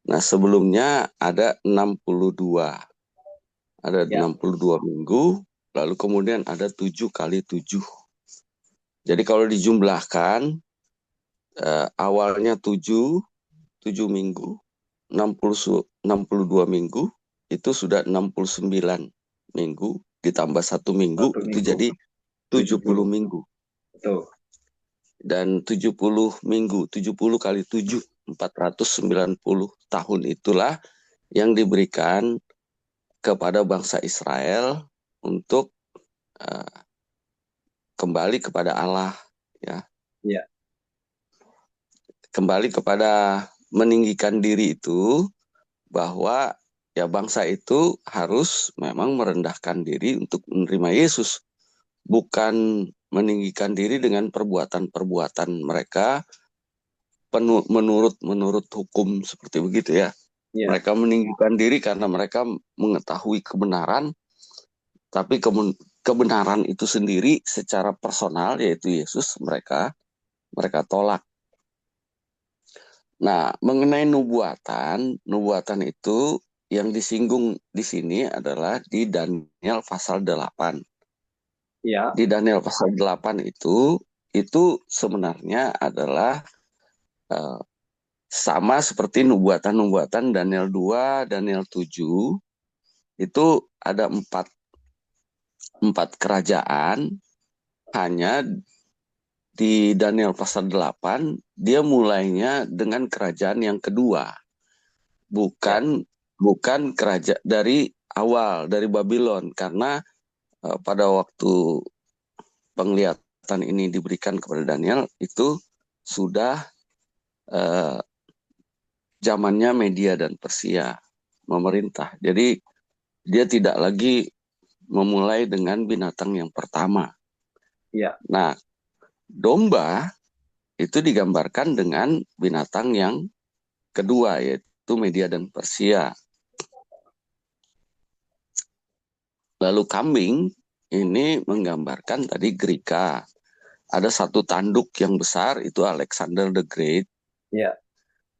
Nah, sebelumnya ada 62. Ada 62 minggu, lalu kemudian ada 7 kali 7. Jadi kalau dijumlahkan awalnya 7 minggu, 62 minggu, itu sudah 69 minggu ditambah 1 minggu, itu jadi 70 minggu. Betul. dan 70 minggu, 70 kali 7, 490 tahun itulah yang diberikan kepada bangsa Israel untuk kembali kepada Allah, ya. Ya. Kembali kepada meninggikan diri itu, bahwa ya bangsa itu harus memang merendahkan diri untuk menerima Yesus, bukan meninggikan diri dengan perbuatan-perbuatan mereka menurut hukum seperti begitu ya. Ya. Mereka meninggikan diri karena mereka mengetahui kebenaran, tapi kebenaran itu sendiri secara personal, yaitu Yesus, mereka tolak. Nah, mengenai nubuatan itu yang disinggung di sini adalah di Daniel pasal 8. Ya. Di Daniel pasal 8 itu sebenarnya adalah sama seperti nubuatan-nubuatan Daniel 2, Daniel 7. Itu ada empat kerajaan, hanya di Daniel pasal 8 dia mulainya dengan kerajaan yang kedua. Bukan kerajaan dari awal, dari Babylon, karena pada waktu penglihatan ini diberikan kepada Daniel itu sudah zamannya Media dan Persia memerintah. Jadi dia tidak lagi memulai dengan binatang yang pertama. Ya. Nah, domba itu digambarkan dengan binatang yang kedua, yaitu Media dan Persia. Lalu kambing ini menggambarkan tadi Greka. Ada satu tanduk yang besar, itu Alexander the Great. Ya.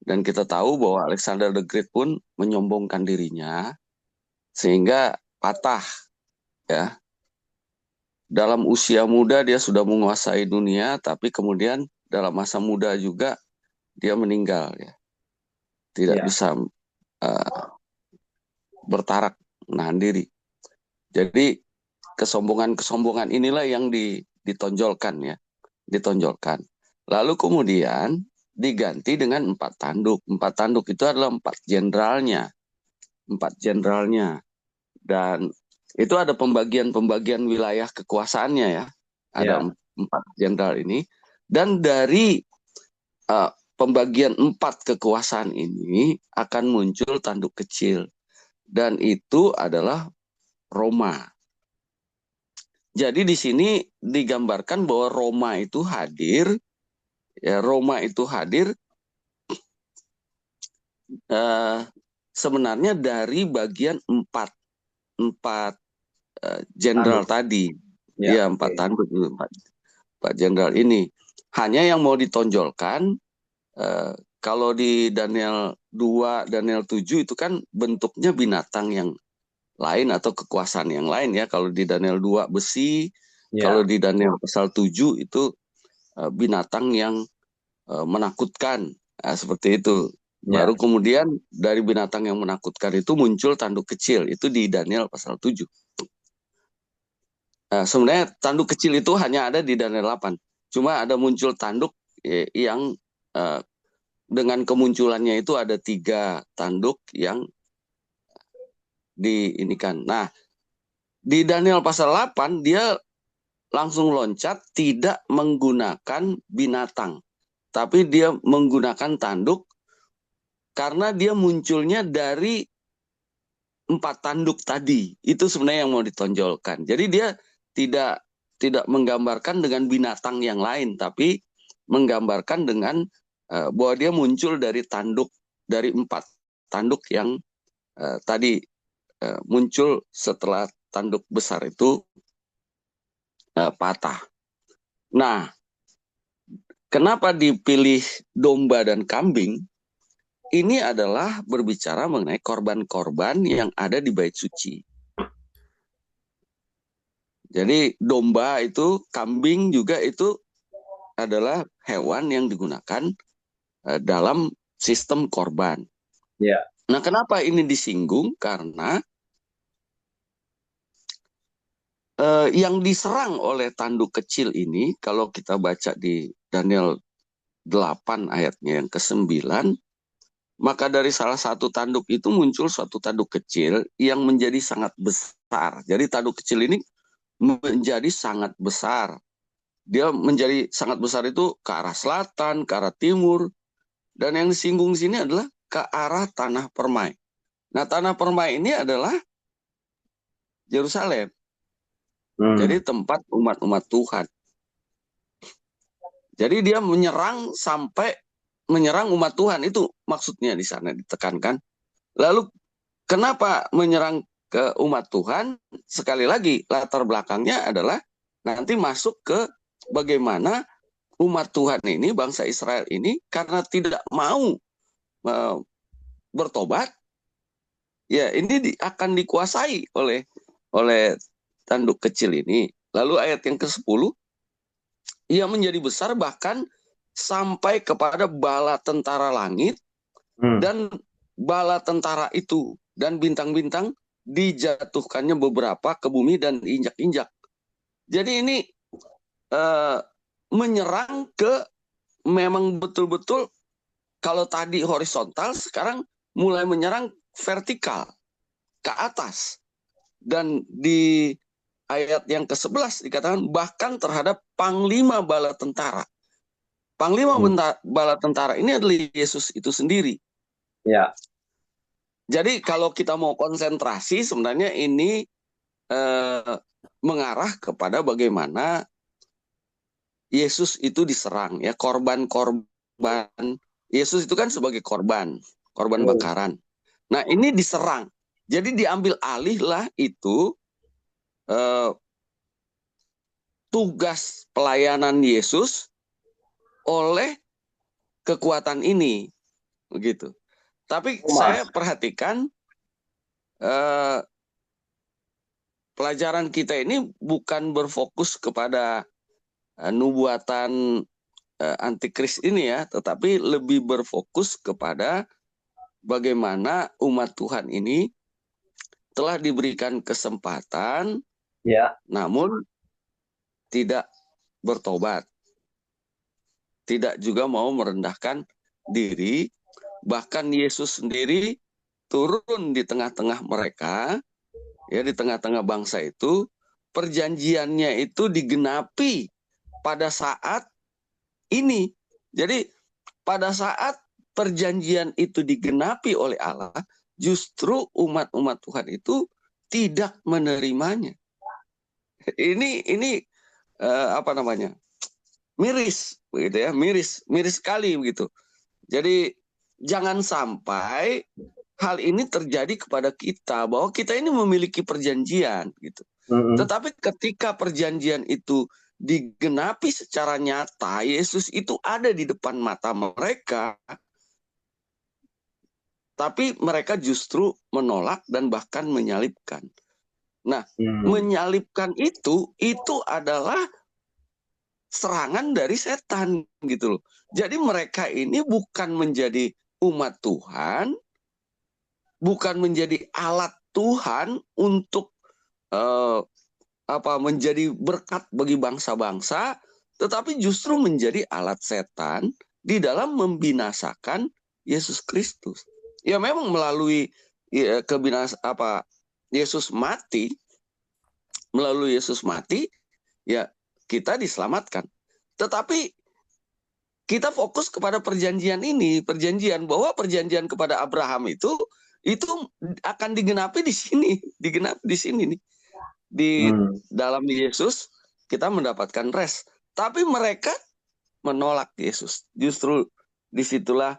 Dan kita tahu bahwa Alexander the Great pun menyombongkan dirinya sehingga patah, ya. Dalam usia muda dia sudah menguasai dunia, tapi kemudian dalam masa muda juga dia meninggal, ya. Tidak bisa bertarak menahan diri. Jadi kesombongan inilah yang ditonjolkan, ya. Ditonjolkan. Lalu kemudian diganti dengan 4 tanduk. 4 tanduk itu adalah 4 jenderalnya. 4 jenderalnya. Dan itu ada pembagian wilayah kekuasaannya, ya. Ada 4 jenderal ini. Dan dari pembagian 4 kekuasaan ini akan muncul tanduk kecil. Dan itu adalah Roma. Jadi di sini digambarkan bahwa Roma itu hadir, ya. Roma itu hadir sebenarnya dari bagian 4 jenderal tadi, ya, 4 tanduk, 4 jenderal ini. Hanya yang mau ditonjolkan, kalau di Daniel 2, Daniel 7 itu kan bentuknya binatang yang lain atau kekuasaan yang lain, ya. Kalau di Daniel 2 besi, kalau di Daniel pasal 7 itu binatang yang menakutkan, seperti itu. Baru kemudian dari binatang yang menakutkan itu muncul tanduk kecil, itu di Daniel pasal 7. Sebenarnya tanduk kecil itu hanya ada di Daniel 8. Cuma ada muncul tanduk yang dengan kemunculannya itu ada 3 tanduk yang diinikan. Nah, di Daniel pasal 8 dia langsung loncat, tidak menggunakan binatang, tapi dia menggunakan tanduk karena dia munculnya dari 4 tanduk tadi. Itu sebenarnya yang mau ditonjolkan. Jadi dia tidak menggambarkan dengan binatang yang lain, tapi menggambarkan dengan bahwa dia muncul dari 4 tanduk yang tadi muncul setelah tanduk besar itu patah. Nah, kenapa dipilih domba dan kambing? Ini adalah berbicara mengenai korban-korban yang ada di bait suci. Jadi domba itu, kambing juga itu adalah hewan yang digunakan dalam sistem korban. Ya. Nah, kenapa ini disinggung? Karena yang diserang oleh tanduk kecil ini, kalau kita baca di Daniel 8 ayatnya yang ke-9, maka dari salah satu tanduk itu muncul suatu tanduk kecil yang menjadi sangat besar. Jadi tanduk kecil ini menjadi sangat besar. Dia menjadi sangat besar itu ke arah selatan, ke arah timur, dan yang disinggung di sini adalah ke arah tanah permai. Nah, tanah permai ini adalah Yerusalem. Jadi tempat umat-umat Tuhan. Jadi dia menyerang sampai menyerang umat Tuhan, itu maksudnya di sana ditekankan. Lalu kenapa menyerang ke umat Tuhan? Sekali lagi latar belakangnya adalah nanti masuk ke bagaimana umat Tuhan ini, bangsa Israel ini, karena tidak mau bertobat, ya ini akan dikuasai oleh tanduk kecil ini. Lalu ayat yang ke-10, ia menjadi besar bahkan sampai kepada bala tentara langit, dan bala tentara itu dan bintang-bintang dijatuhkannya beberapa ke bumi dan diinjak-injak. Jadi ini menyerang ke, memang betul-betul, kalau tadi horizontal, sekarang mulai menyerang vertikal ke atas. Dan di ayat yang ke-11 dikatakan bahkan terhadap panglima bala tentara. Panglima bala tentara ini adalah Yesus itu sendiri. Ya. Jadi kalau kita mau konsentrasi, sebenarnya ini mengarah kepada bagaimana Yesus itu diserang, ya, korban-korban. Yesus itu kan sebagai korban bakaran. Nah, ini diserang. Jadi diambil alih lah itu tugas pelayanan Yesus oleh kekuatan ini, begitu. Tapi saya perhatikan pelajaran kita ini bukan berfokus kepada nubuatan antikris ini, ya, tetapi lebih berfokus kepada bagaimana umat Tuhan ini telah diberikan kesempatan, ya, namun tidak bertobat, tidak juga mau merendahkan diri. Bahkan Yesus sendiri turun di tengah-tengah mereka, ya, di tengah-tengah bangsa itu. Perjanjiannya itu digenapi pada saat ini. Jadi pada saat perjanjian itu digenapi oleh Allah, justru umat-umat Tuhan itu tidak menerimanya. Ini apa namanya? Miris, begitu ya, miris sekali begitu. Jadi jangan sampai hal ini terjadi kepada kita, bahwa kita ini memiliki perjanjian gitu. Tetapi ketika perjanjian itu digenapi secara nyata, Yesus itu ada di depan mata mereka, tapi mereka justru menolak dan bahkan menyalibkan. Nah, menyalibkan itu adalah serangan dari setan gitu loh. Jadi mereka ini bukan menjadi umat Tuhan, bukan menjadi alat Tuhan untuk menjadi berkat bagi bangsa-bangsa, tetapi justru menjadi alat setan di dalam membinasakan Yesus Kristus. Ya memang melalui Yesus mati, melalui Yesus mati, ya kita diselamatkan. Tetapi kita fokus kepada perjanjian ini, perjanjian bahwa perjanjian kepada Abraham itu akan digenapi di sini, digenapi di sini nih. Di dalam Yesus kita mendapatkan rest. Tapi mereka menolak Yesus. Justru disitulah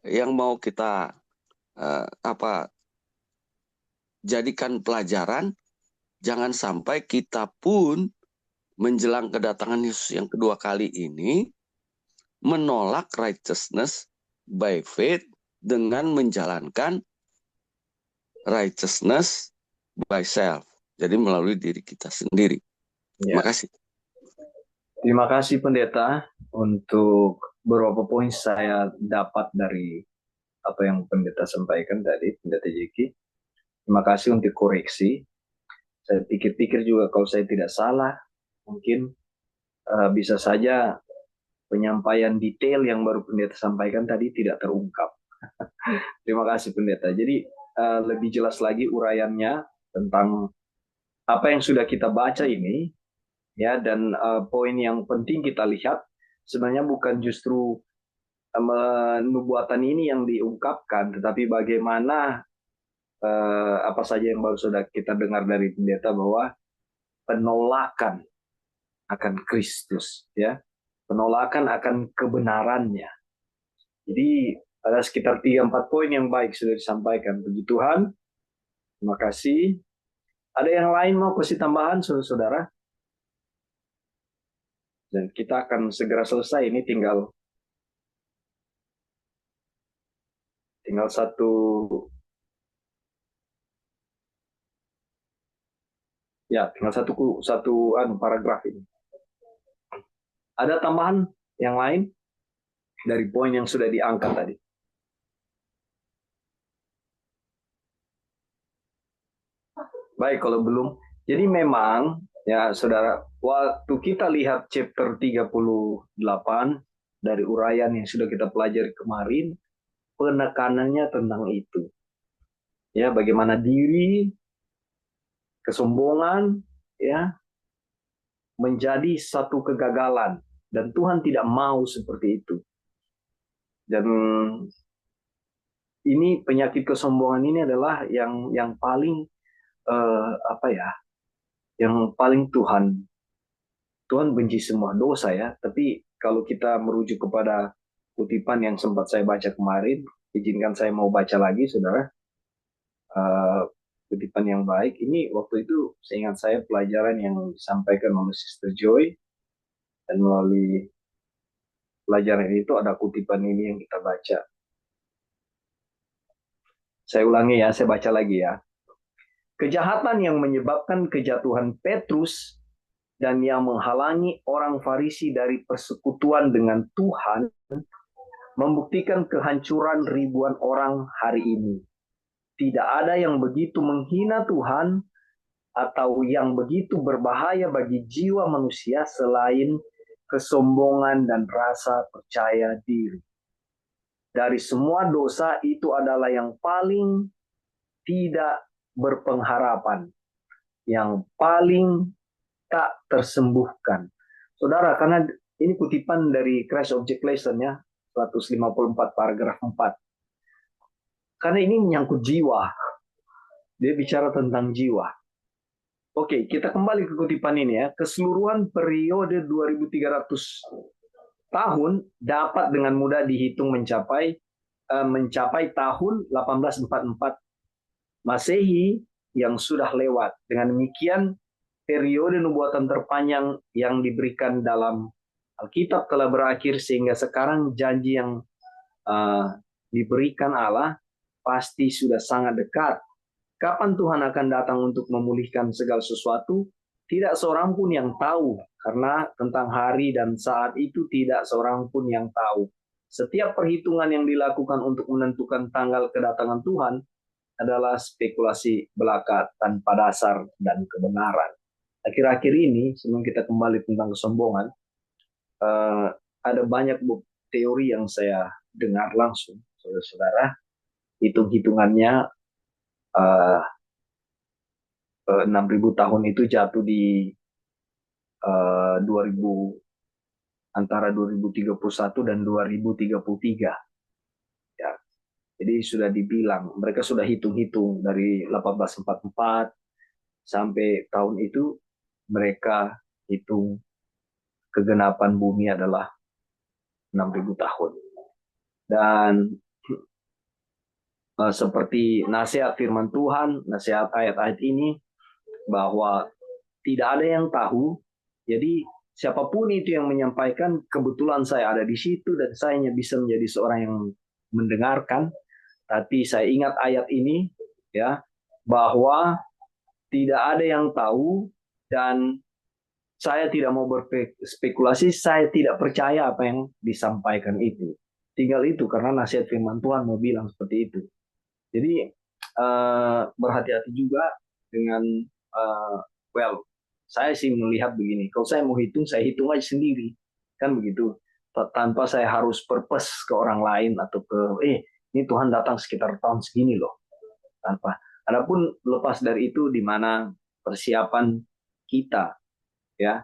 yang mau kita jadikan pelajaran. Jangan sampai kita pun menjelang kedatangan Yesus yang kedua kali ini menolak righteousness by faith dengan menjalankan righteousness by self. Jadi melalui diri kita sendiri. Terima kasih. Terima kasih Pendeta untuk beberapa poin saya dapat dari apa yang Pendeta sampaikan tadi, Pendeta Jeki. Terima kasih untuk koreksi. Saya pikir-pikir juga kalau saya tidak salah, mungkin bisa saja penyampaian detail yang baru pendeta sampaikan tadi tidak terungkap. Terima kasih pendeta. Jadi lebih jelas lagi uraiannya tentang apa yang sudah kita baca ini, ya, dan poin yang penting kita lihat sebenarnya bukan justru nubuatan ini yang diungkapkan, tetapi bagaimana apa saja yang baru sudah kita dengar dari pendeta bahwa penolakan akan Kristus, ya, penolakan akan kebenarannya. Jadi ada sekitar 3-4 poin yang baik sudah disampaikan. Puji Tuhan, terima kasih. Ada yang lain mau kasih tambahan, saudara-saudara? Dan kita akan segera selesai. Ini tinggal satu, ya, tinggal satu paragraf ini. Ada tambahan yang lain dari poin yang sudah diangkat tadi? Baik, kalau belum. Jadi memang, ya saudara, waktu kita lihat chapter 38 dari uraian yang sudah kita pelajari kemarin, penekanannya tentang itu. Ya, bagaimana diri, kesombongan, ya, menjadi satu kegagalan. Dan Tuhan tidak mau seperti itu. Dan ini penyakit kesombongan ini adalah yang paling yang paling Tuhan benci semua dosa, ya. Tapi kalau kita merujuk kepada kutipan yang sempat saya baca kemarin, izinkan saya mau baca lagi, saudara. Kutipan yang baik ini waktu itu seingat saya pelajaran yang disampaikan oleh Sister Joy, dan melalui pelajaran itu ada kutipan ini yang kita baca. Saya ulangi ya, saya baca lagi ya. Kejahatan yang menyebabkan kejatuhan Petrus dan yang menghalangi orang Farisi dari persekutuan dengan Tuhan membuktikan kehancuran ribuan orang hari ini. Tidak ada yang begitu menghina Tuhan atau yang begitu berbahaya bagi jiwa manusia selain kesombongan dan rasa percaya diri. Dari semua dosa itu adalah yang paling tidak berpengharapan, yang paling tak tersembuhkan. Saudara, karena ini kutipan dari Christ Object Lesson, ya, 154 paragraf 4. Karena ini menyangkut jiwa. Dia bicara tentang jiwa. Oke, kita kembali ke kutipan ini ya. Keseluruhan periode 2300 tahun dapat dengan mudah dihitung mencapai tahun 1844 Masehi yang sudah lewat. Dengan demikian, periode nubuatan terpanjang yang diberikan dalam Alkitab telah berakhir, sehingga sekarang janji yang diberikan Allah pasti sudah sangat dekat. Kapan Tuhan akan datang untuk memulihkan segala sesuatu? Tidak seorang pun yang tahu, karena tentang hari dan saat itu tidak seorang pun yang tahu. Setiap perhitungan yang dilakukan untuk menentukan tanggal kedatangan Tuhan adalah spekulasi belaka tanpa dasar dan kebenaran. Akhir-akhir ini, sebelum kita kembali tentang kesombongan, ada banyak teori yang saya dengar langsung, saudara-saudara. Hitung-hitungannya 6.000 tahun itu jatuh di 2000, antara 2031 dan 2033. Ya. Jadi sudah dibilang, mereka sudah hitung-hitung dari 1844 sampai tahun itu, mereka hitung kegenapan bumi adalah 6.000 tahun. Dan seperti nasihat firman Tuhan, nasihat ayat-ayat ini, bahwa tidak ada yang tahu. Jadi siapapun itu yang menyampaikan, kebetulan saya ada di situ dan saya hanya bisa menjadi seorang yang mendengarkan. Tapi saya ingat ayat ini, ya, bahwa tidak ada yang tahu, dan saya tidak mau berspekulasi, saya tidak percaya apa yang disampaikan itu. Tinggal itu, karena nasihat firman Tuhan mau bilang seperti itu. Jadi berhati-hati juga dengan well, saya sih melihat begini, kalau saya mau hitung, saya hitung aja sendiri, kan begitu, tanpa saya harus purpose ke orang lain atau ke, ini Tuhan datang sekitar tahun segini loh, tanpa. Adapun lepas dari itu, di mana persiapan kita, ya,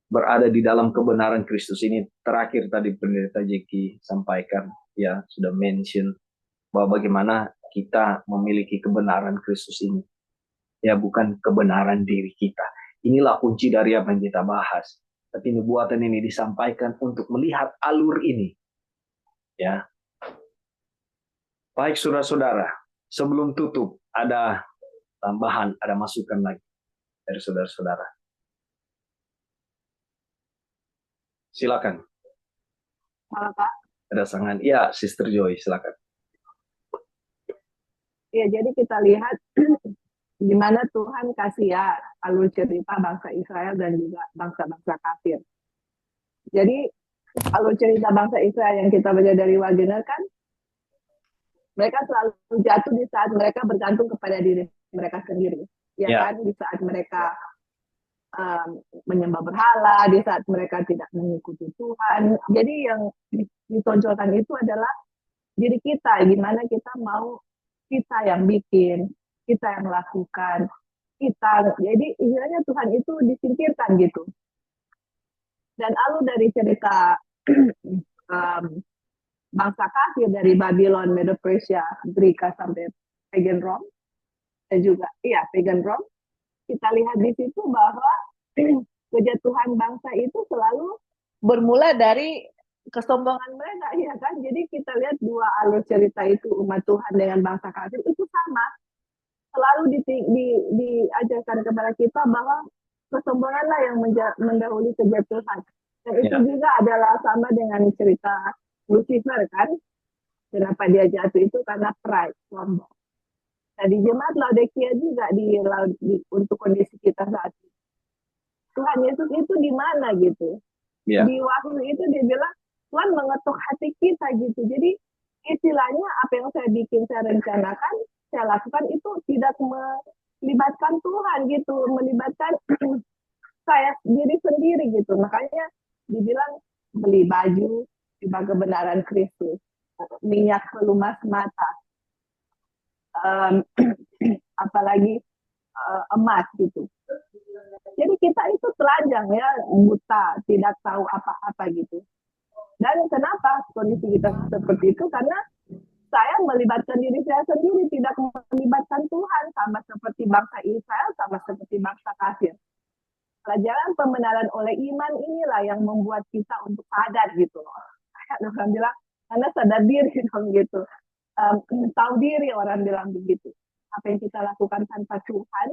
berada di dalam kebenaran Kristus ini, terakhir tadi Pendeta Jeki sampaikan, ya, sudah mention bahwa bagaimana kita memiliki kebenaran Kristus ini, ya, bukan kebenaran diri kita. Inilah kunci dari apa yang kita bahas. Tapi nubuatan ini disampaikan untuk melihat alur ini, ya. Baik saudara-saudara, sebelum tutup ada tambahan, ada masukan lagi dari saudara-saudara. Silakan. Halo Pak. Ada sangan. Ya, Sister Joy, silakan. Ya, jadi kita lihat di mana Tuhan kasih ya alur cerita bangsa Israel dan juga bangsa-bangsa kafir. Jadi alur cerita bangsa Israel yang kita baca dari Wagner kan, mereka selalu jatuh di saat mereka bergantung kepada diri mereka sendiri. Ya. Kan, di saat mereka menyembah berhala, di saat mereka tidak mengikuti Tuhan. Jadi yang ditonjolkan itu adalah diri kita, gimana kita mau, kita yang bikin, kita yang lakukan, kita. Jadi istilahnya Tuhan itu disingkirkan gitu. Dan alur dari cerita bangsa kafir dari Babylon, Medo Persia, Grecia sampai Pagan Rome, dan juga Pagan Rome, kita lihat di situ bahwa kejatuhan bangsa itu selalu bermula dari kesombongan mereka, ya kan? Jadi kita lihat dua alur cerita itu, umat Tuhan dengan bangsa kafir itu sama. Selalu diajarkan kepada kita bahwa kesombonganlah yang mendahului kejatuhan. Dan itu juga adalah sama dengan cerita Lucifer kan? Kenapa dia jatuh itu karena pride, sombong. Nah, di jemaat Laodikia juga untuk kondisi kita saat ini. Tuhan Yesus itu di mana gitu? Yeah. Di Wahyu itu dia bilang Tuhan mengetuk hati kita gitu. Jadi istilahnya apa yang saya bikin, saya rencanakan, saya lakukan itu tidak melibatkan Tuhan gitu, melibatkan saya diri sendiri gitu. Makanya dibilang beli baju tiba kebenaran Kristus, minyak pelumas mata, apalagi emas gitu. Jadi kita itu telanjang ya, buta, tidak tahu apa-apa gitu. Dan kenapa kondisi kita seperti itu? Karena saya melibatkan diri saya sendiri, tidak melibatkan Tuhan, sama seperti bangsa Israel, sama seperti bangsa kafir. Pelajaran pembenaran oleh iman inilah yang membuat kita untuk sadar gitu loh. Orang bilang, karena sadar diri dong gitu. Tahu diri orang bilang begitu. Apa yang kita lakukan tanpa Tuhan,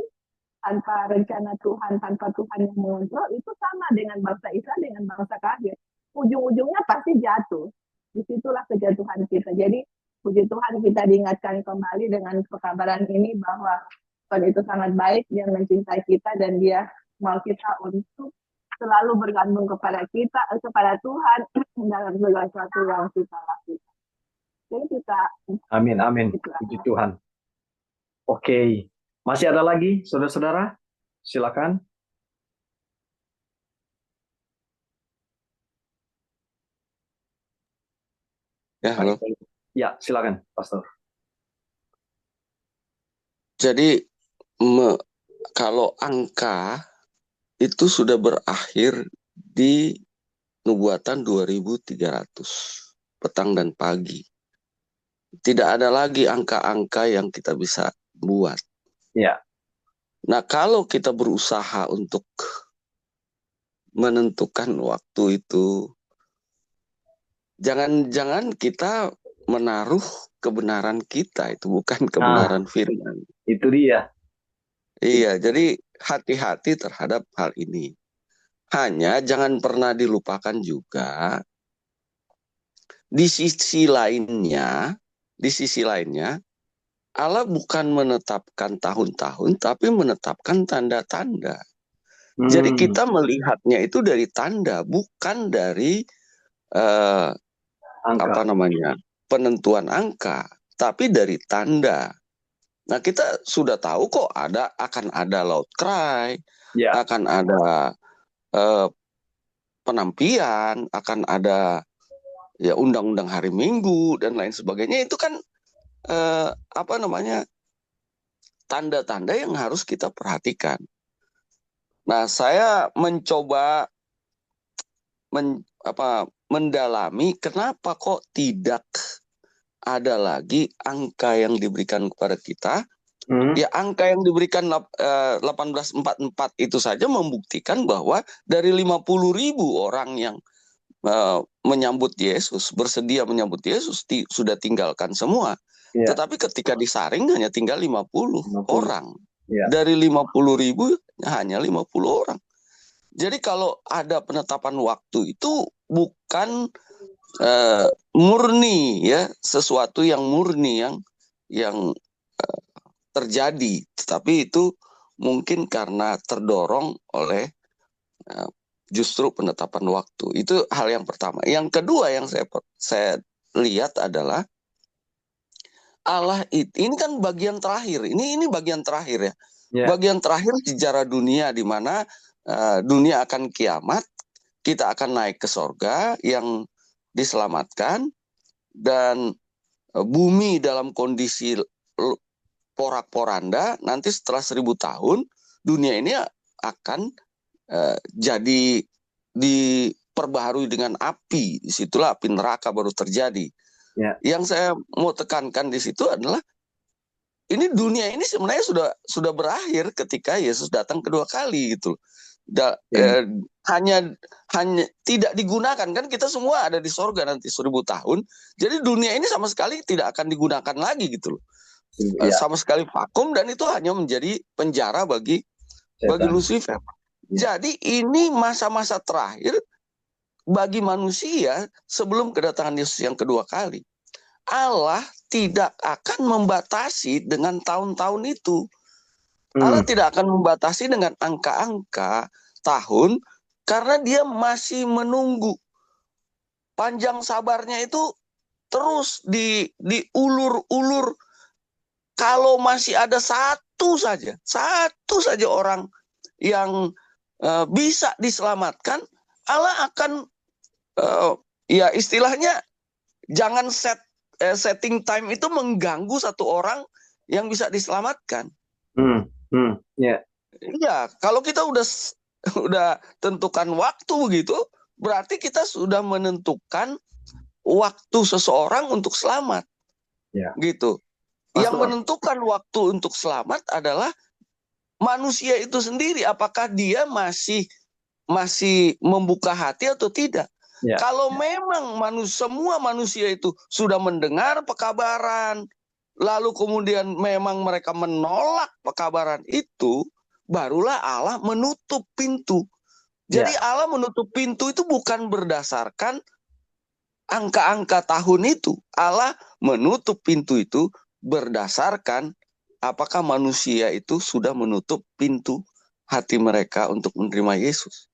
tanpa rencana Tuhan, tanpa Tuhan yang mengontrol, itu sama dengan bangsa Israel, dengan bangsa kafir. Ujung-ujungnya pasti jatuh. Disitulah kejatuhan kita. Jadi, puji Tuhan kita diingatkan kembali dengan pekabaran ini bahwa Tuhan itu sangat baik, dia mencintai kita, dan dia mau kita untuk selalu bergantung kepada kita, kepada Tuhan dalam segala sesuatu yang kita lakukan. Jadi kita... Amin. Puji Tuhan. Oke. Masih ada lagi, saudara-saudara? Silakan. Ya, halo. Ya, silakan, Pastor. Jadi, kalau angka itu sudah berakhir di nubuatan 2300, petang dan pagi. Tidak ada lagi angka-angka yang kita bisa buat. Ya. Nah, kalau kita berusaha untuk menentukan waktu itu, jangan-jangan kita menaruh kebenaran kita, itu bukan kebenaran firman. Itu dia. Iya, jadi hati-hati terhadap hal ini. Hanya jangan pernah dilupakan juga di sisi lainnya Allah bukan menetapkan tahun-tahun, tapi menetapkan tanda-tanda. Jadi kita melihatnya itu dari tanda, bukan dari penentuan angka, tapi dari tanda. Nah, kita sudah tahu kok akan ada laut cry, Ya, akan ada penampian, akan ada ya undang-undang hari Minggu dan lain sebagainya. Itu kan tanda-tanda yang harus kita perhatikan. Nah, saya mencoba mendalami kenapa kok tidak ada lagi angka yang diberikan kepada kita. Ya, angka yang diberikan 1844 itu saja membuktikan bahwa dari 50.000 orang yang menyambut Yesus, bersedia menyambut Yesus, sudah tinggalkan semua. ya, Tetapi ketika disaring hanya tinggal 50 50. orang. Ya. Dari 50.000 hanya 50 orang. Jadi kalau ada penetapan waktu itu bukan murni ya, sesuatu yang murni yang terjadi, tetapi itu mungkin karena terdorong oleh justru penetapan waktu. Itu hal yang pertama. Yang kedua yang saya lihat adalah Allah ini kan bagian terakhir. Ini bagian terakhir ya. Ya. Bagian terakhir sejarah dunia, di mana dunia akan kiamat, kita akan naik ke sorga yang diselamatkan, dan bumi dalam kondisi porak-poranda. Nanti setelah 1000 tahun dunia ini akan jadi diperbaharui dengan api. Disitulah api neraka baru terjadi. Ya. Yang saya mau tekankan di situ adalah ini dunia ini sebenarnya sudah berakhir ketika Yesus datang kedua kali gitu. Hanya tidak digunakan, kan kita semua ada di sorga nanti 1000 tahun. Jadi dunia ini sama sekali tidak akan digunakan lagi gitu loh. Ya. Sama sekali vakum, dan itu hanya menjadi penjara bagi Lucifer. Ya. Jadi ini masa-masa terakhir bagi manusia sebelum kedatangan Yesus yang kedua kali. Allah tidak akan membatasi dengan tahun-tahun itu. Allah tidak akan membatasi dengan angka-angka tahun, karena dia masih menunggu. Panjang sabarnya itu terus diulur-ulur. Kalau masih ada satu saja orang yang bisa diselamatkan, Allah akan ya istilahnya jangan setting time itu mengganggu satu orang yang bisa diselamatkan. Ya. Iya, kalau kita udah tentukan waktu begitu, berarti kita sudah menentukan waktu seseorang untuk selamat. Ya. Gitu. Pastor. Yang menentukan waktu untuk selamat adalah manusia itu sendiri, apakah dia masih membuka hati atau tidak. Ya. Kalau memang semua manusia itu sudah mendengar pekabaran, lalu kemudian memang mereka menolak pekabaran itu, barulah Allah menutup pintu. Jadi Allah menutup pintu itu bukan berdasarkan angka-angka tahun itu. Allah menutup pintu itu berdasarkan apakah manusia itu sudah menutup pintu hati mereka untuk menerima Yesus.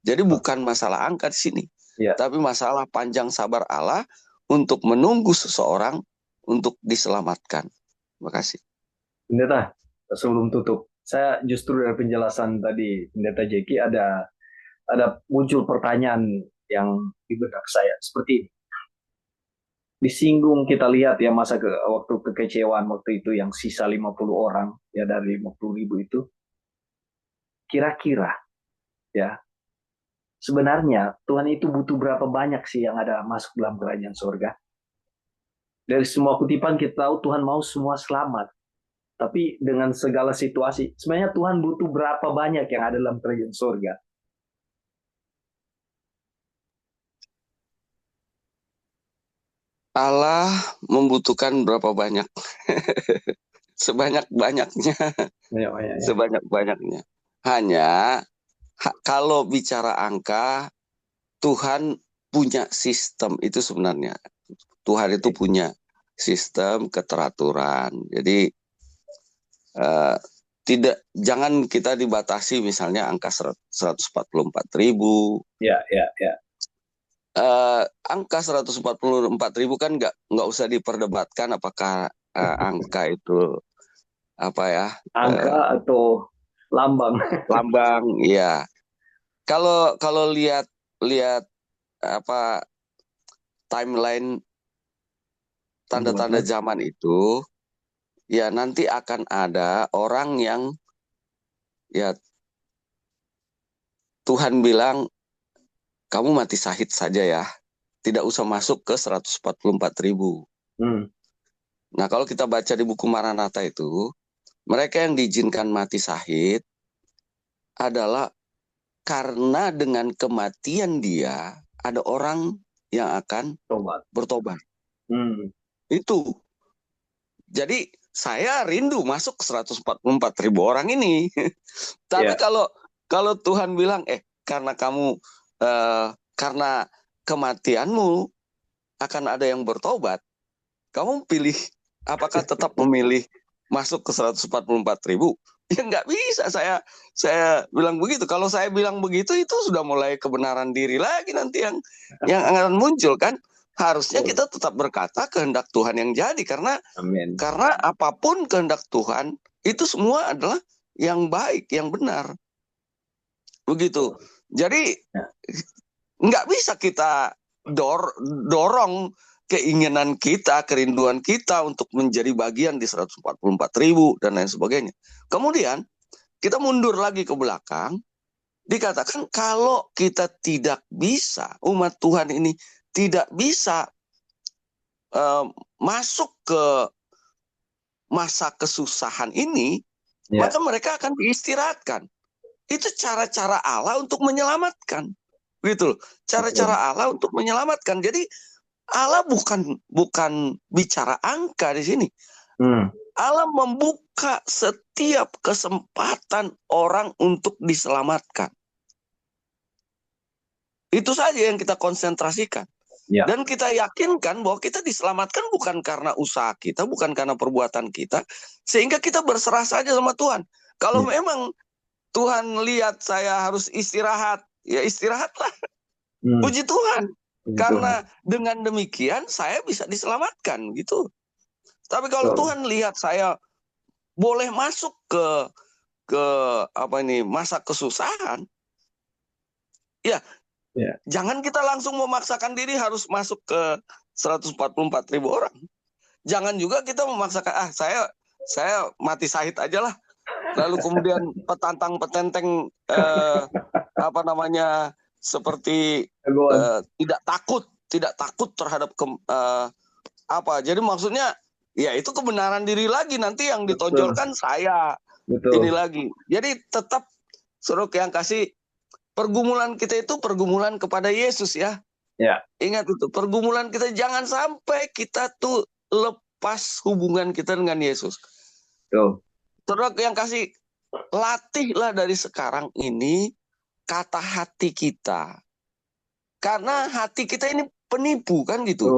Jadi bukan masalah angka di sini, tapi masalah panjang sabar Allah untuk menunggu seseorang untuk diselamatkan. Terima kasih. Pendeta, sebelum tutup, saya justru dari penjelasan tadi Pendeta Jeki ada muncul pertanyaan yang di benak saya seperti ini. Disinggung, kita lihat ya waktu kekecewaan waktu itu yang sisa 50 orang ya dari 50.000 itu. Kira-kira ya sebenarnya Tuhan itu butuh berapa banyak sih yang ada masuk dalam kerajaan surga? Dari semua kutipan kita tahu Tuhan mau semua selamat. Tapi dengan segala situasi, sebenarnya Tuhan butuh berapa banyak yang ada dalam kerajaan surga? Allah membutuhkan berapa banyak? Sebanyak-banyaknya. Sebanyak-banyaknya. Hanya kalau bicara angka, Tuhan punya sistem itu sebenarnya. Tuhan itu punya sistem keteraturan. Jadi jangan kita dibatasi misalnya angka 144.000. Ya. Angka 144.000 kan nggak usah diperdebatkan apakah angka itu apa ya, Angka atau lambang. lambang, ya. Kalau kalau lihat lihat apa timeline tanda-tanda Pembuatan. zaman itu, ya nanti akan ada orang yang ya Tuhan bilang kamu mati syahid saja ya, tidak usah masuk ke 144.000. Hmm. Nah kalau kita baca di buku Maranatha itu, mereka yang diizinkan mati syahid adalah karena dengan kematian dia ada orang yang akan Tobat. bertobat. Hmm. Itu. Jadi saya rindu masuk ke 144.000 orang ini. Tapi Ya. kalau Tuhan bilang, karena kamu karena kematianmu akan ada yang bertobat, kamu pilih apakah tetap memilih masuk ke 144.000? Ya nggak bisa saya bilang begitu. Kalau saya bilang begitu itu sudah mulai kebenaran diri lagi nanti yang akan muncul kan. Harusnya kita tetap berkata kehendak Tuhan yang jadi karena Amin. apapun kehendak Tuhan itu semua adalah yang baik, yang benar. Begitu. Jadi Ya. nggak bisa kita dorong keinginan kita, kerinduan kita untuk menjadi bagian di 144.000 dan lain sebagainya. Kemudian kita mundur lagi ke belakang, dikatakan kalau kita tidak bisa, umat Tuhan ini tidak bisa masuk ke masa kesusahan ini, Ya. maka mereka akan diistirahatkan. Itu cara-cara Allah untuk menyelamatkan. Gitu loh. Cara-cara Allah untuk menyelamatkan. Jadi Allah bukan bicara angka di sini. Hmm. Allah membuka setiap kesempatan orang untuk diselamatkan. Itu saja yang kita konsentrasikan. Ya. Dan kita yakinkan bahwa kita diselamatkan bukan karena usaha kita, bukan karena perbuatan kita, sehingga kita berserah saja sama Tuhan. Kalau memang Tuhan lihat saya harus istirahat, ya istirahatlah. Puji Tuhan. Karena dengan demikian saya bisa diselamatkan gitu. Tapi kalau Tuhan lihat saya boleh masuk ke masa kesusahan, ya jangan kita langsung memaksakan diri harus masuk ke 144.000 orang. Jangan juga kita memaksakan saya mati syahid aja lah. Lalu kemudian petantang-petenteng seperti tidak takut terhadap jadi maksudnya ya itu kebenaran diri lagi nanti yang ditonjolkan saya. Ini lagi. Jadi tetap suruh yang kasih pergumulan kita itu pergumulan kepada Yesus ya. Ya. Ingat itu, pergumulan kita jangan sampai kita tuh lepas hubungan kita dengan Yesus. Saudara yang kasih, latihlah dari sekarang ini kata hati kita. Karena hati kita ini penipu kan gitu.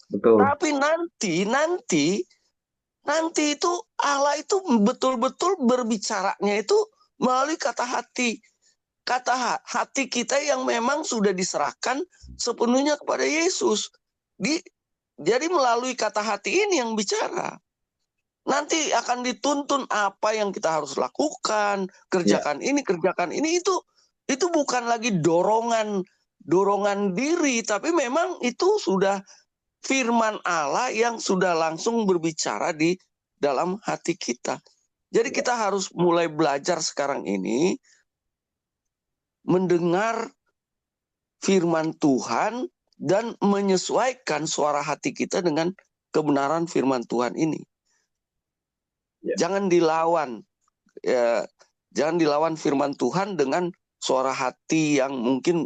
Betul. Tapi nanti itu Allah itu betul-betul berbicaranya itu melalui kata hati. Kata hati kita yang memang sudah diserahkan sepenuhnya kepada Yesus. Jadi melalui kata hati ini yang bicara. Nanti akan dituntun apa yang kita harus lakukan, kerjakan ini, itu bukan lagi dorongan diri, tapi memang itu sudah firman Allah yang sudah langsung berbicara di dalam hati kita. Jadi kita harus mulai belajar sekarang ini mendengar firman Tuhan dan menyesuaikan suara hati kita dengan kebenaran firman Tuhan ini. Jangan dilawan firman Tuhan dengan suara hati yang mungkin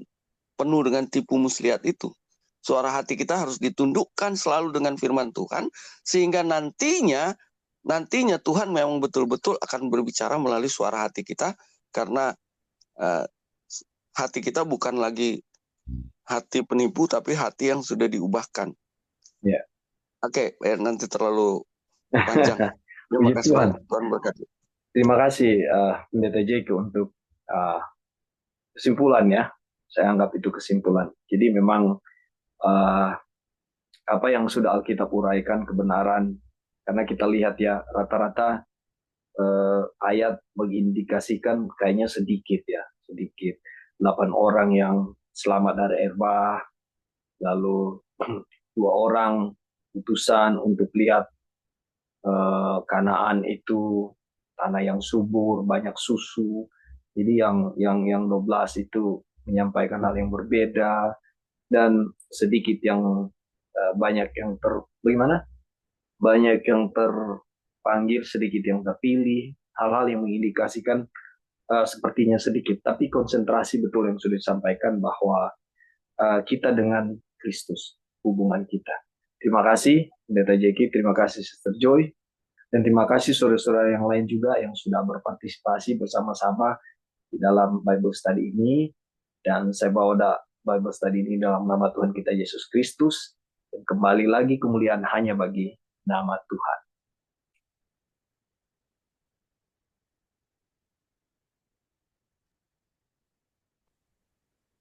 penuh dengan tipu muslihat itu. Suara hati kita harus ditundukkan selalu dengan firman Tuhan sehingga nantinya Tuhan memang betul-betul akan berbicara melalui suara hati kita karena hati kita bukan lagi hati penipu tapi hati yang sudah diubahkan. Ya. Oke, nanti terlalu panjang. Terima kasih Tuhan berkati. Terima kasih Pendeta Jeko untuk kesimpulannya. Saya anggap itu kesimpulan. Jadi memang apa yang sudah Alkitab uraikan kebenaran, karena kita lihat ya rata-rata ayat mengindikasikan kayaknya sedikit ya, sedikit. 8 orang yang selamat dari air bah, lalu 2 orang utusan untuk lihat Kanaan itu tanah yang subur, banyak susu. Jadi yang 12 itu menyampaikan hal yang berbeda, dan sedikit yang banyak yang bagaimana? Banyak yang terpanggil, sedikit yang terpilih. Hal-hal yang mengindikasikan sepertinya sedikit, tapi konsentrasi betul yang sudah disampaikan bahwa kita dengan Kristus, hubungan kita. Terima kasih Pendeta Jeki, terima kasih Sister Joy, dan terima kasih saudara-saudara yang lain juga yang sudah berpartisipasi bersama-sama di dalam Bible Study ini. Dan saya bawa Bible Study ini dalam nama Tuhan kita Yesus Kristus, dan kembali lagi kemuliaan hanya bagi nama Tuhan.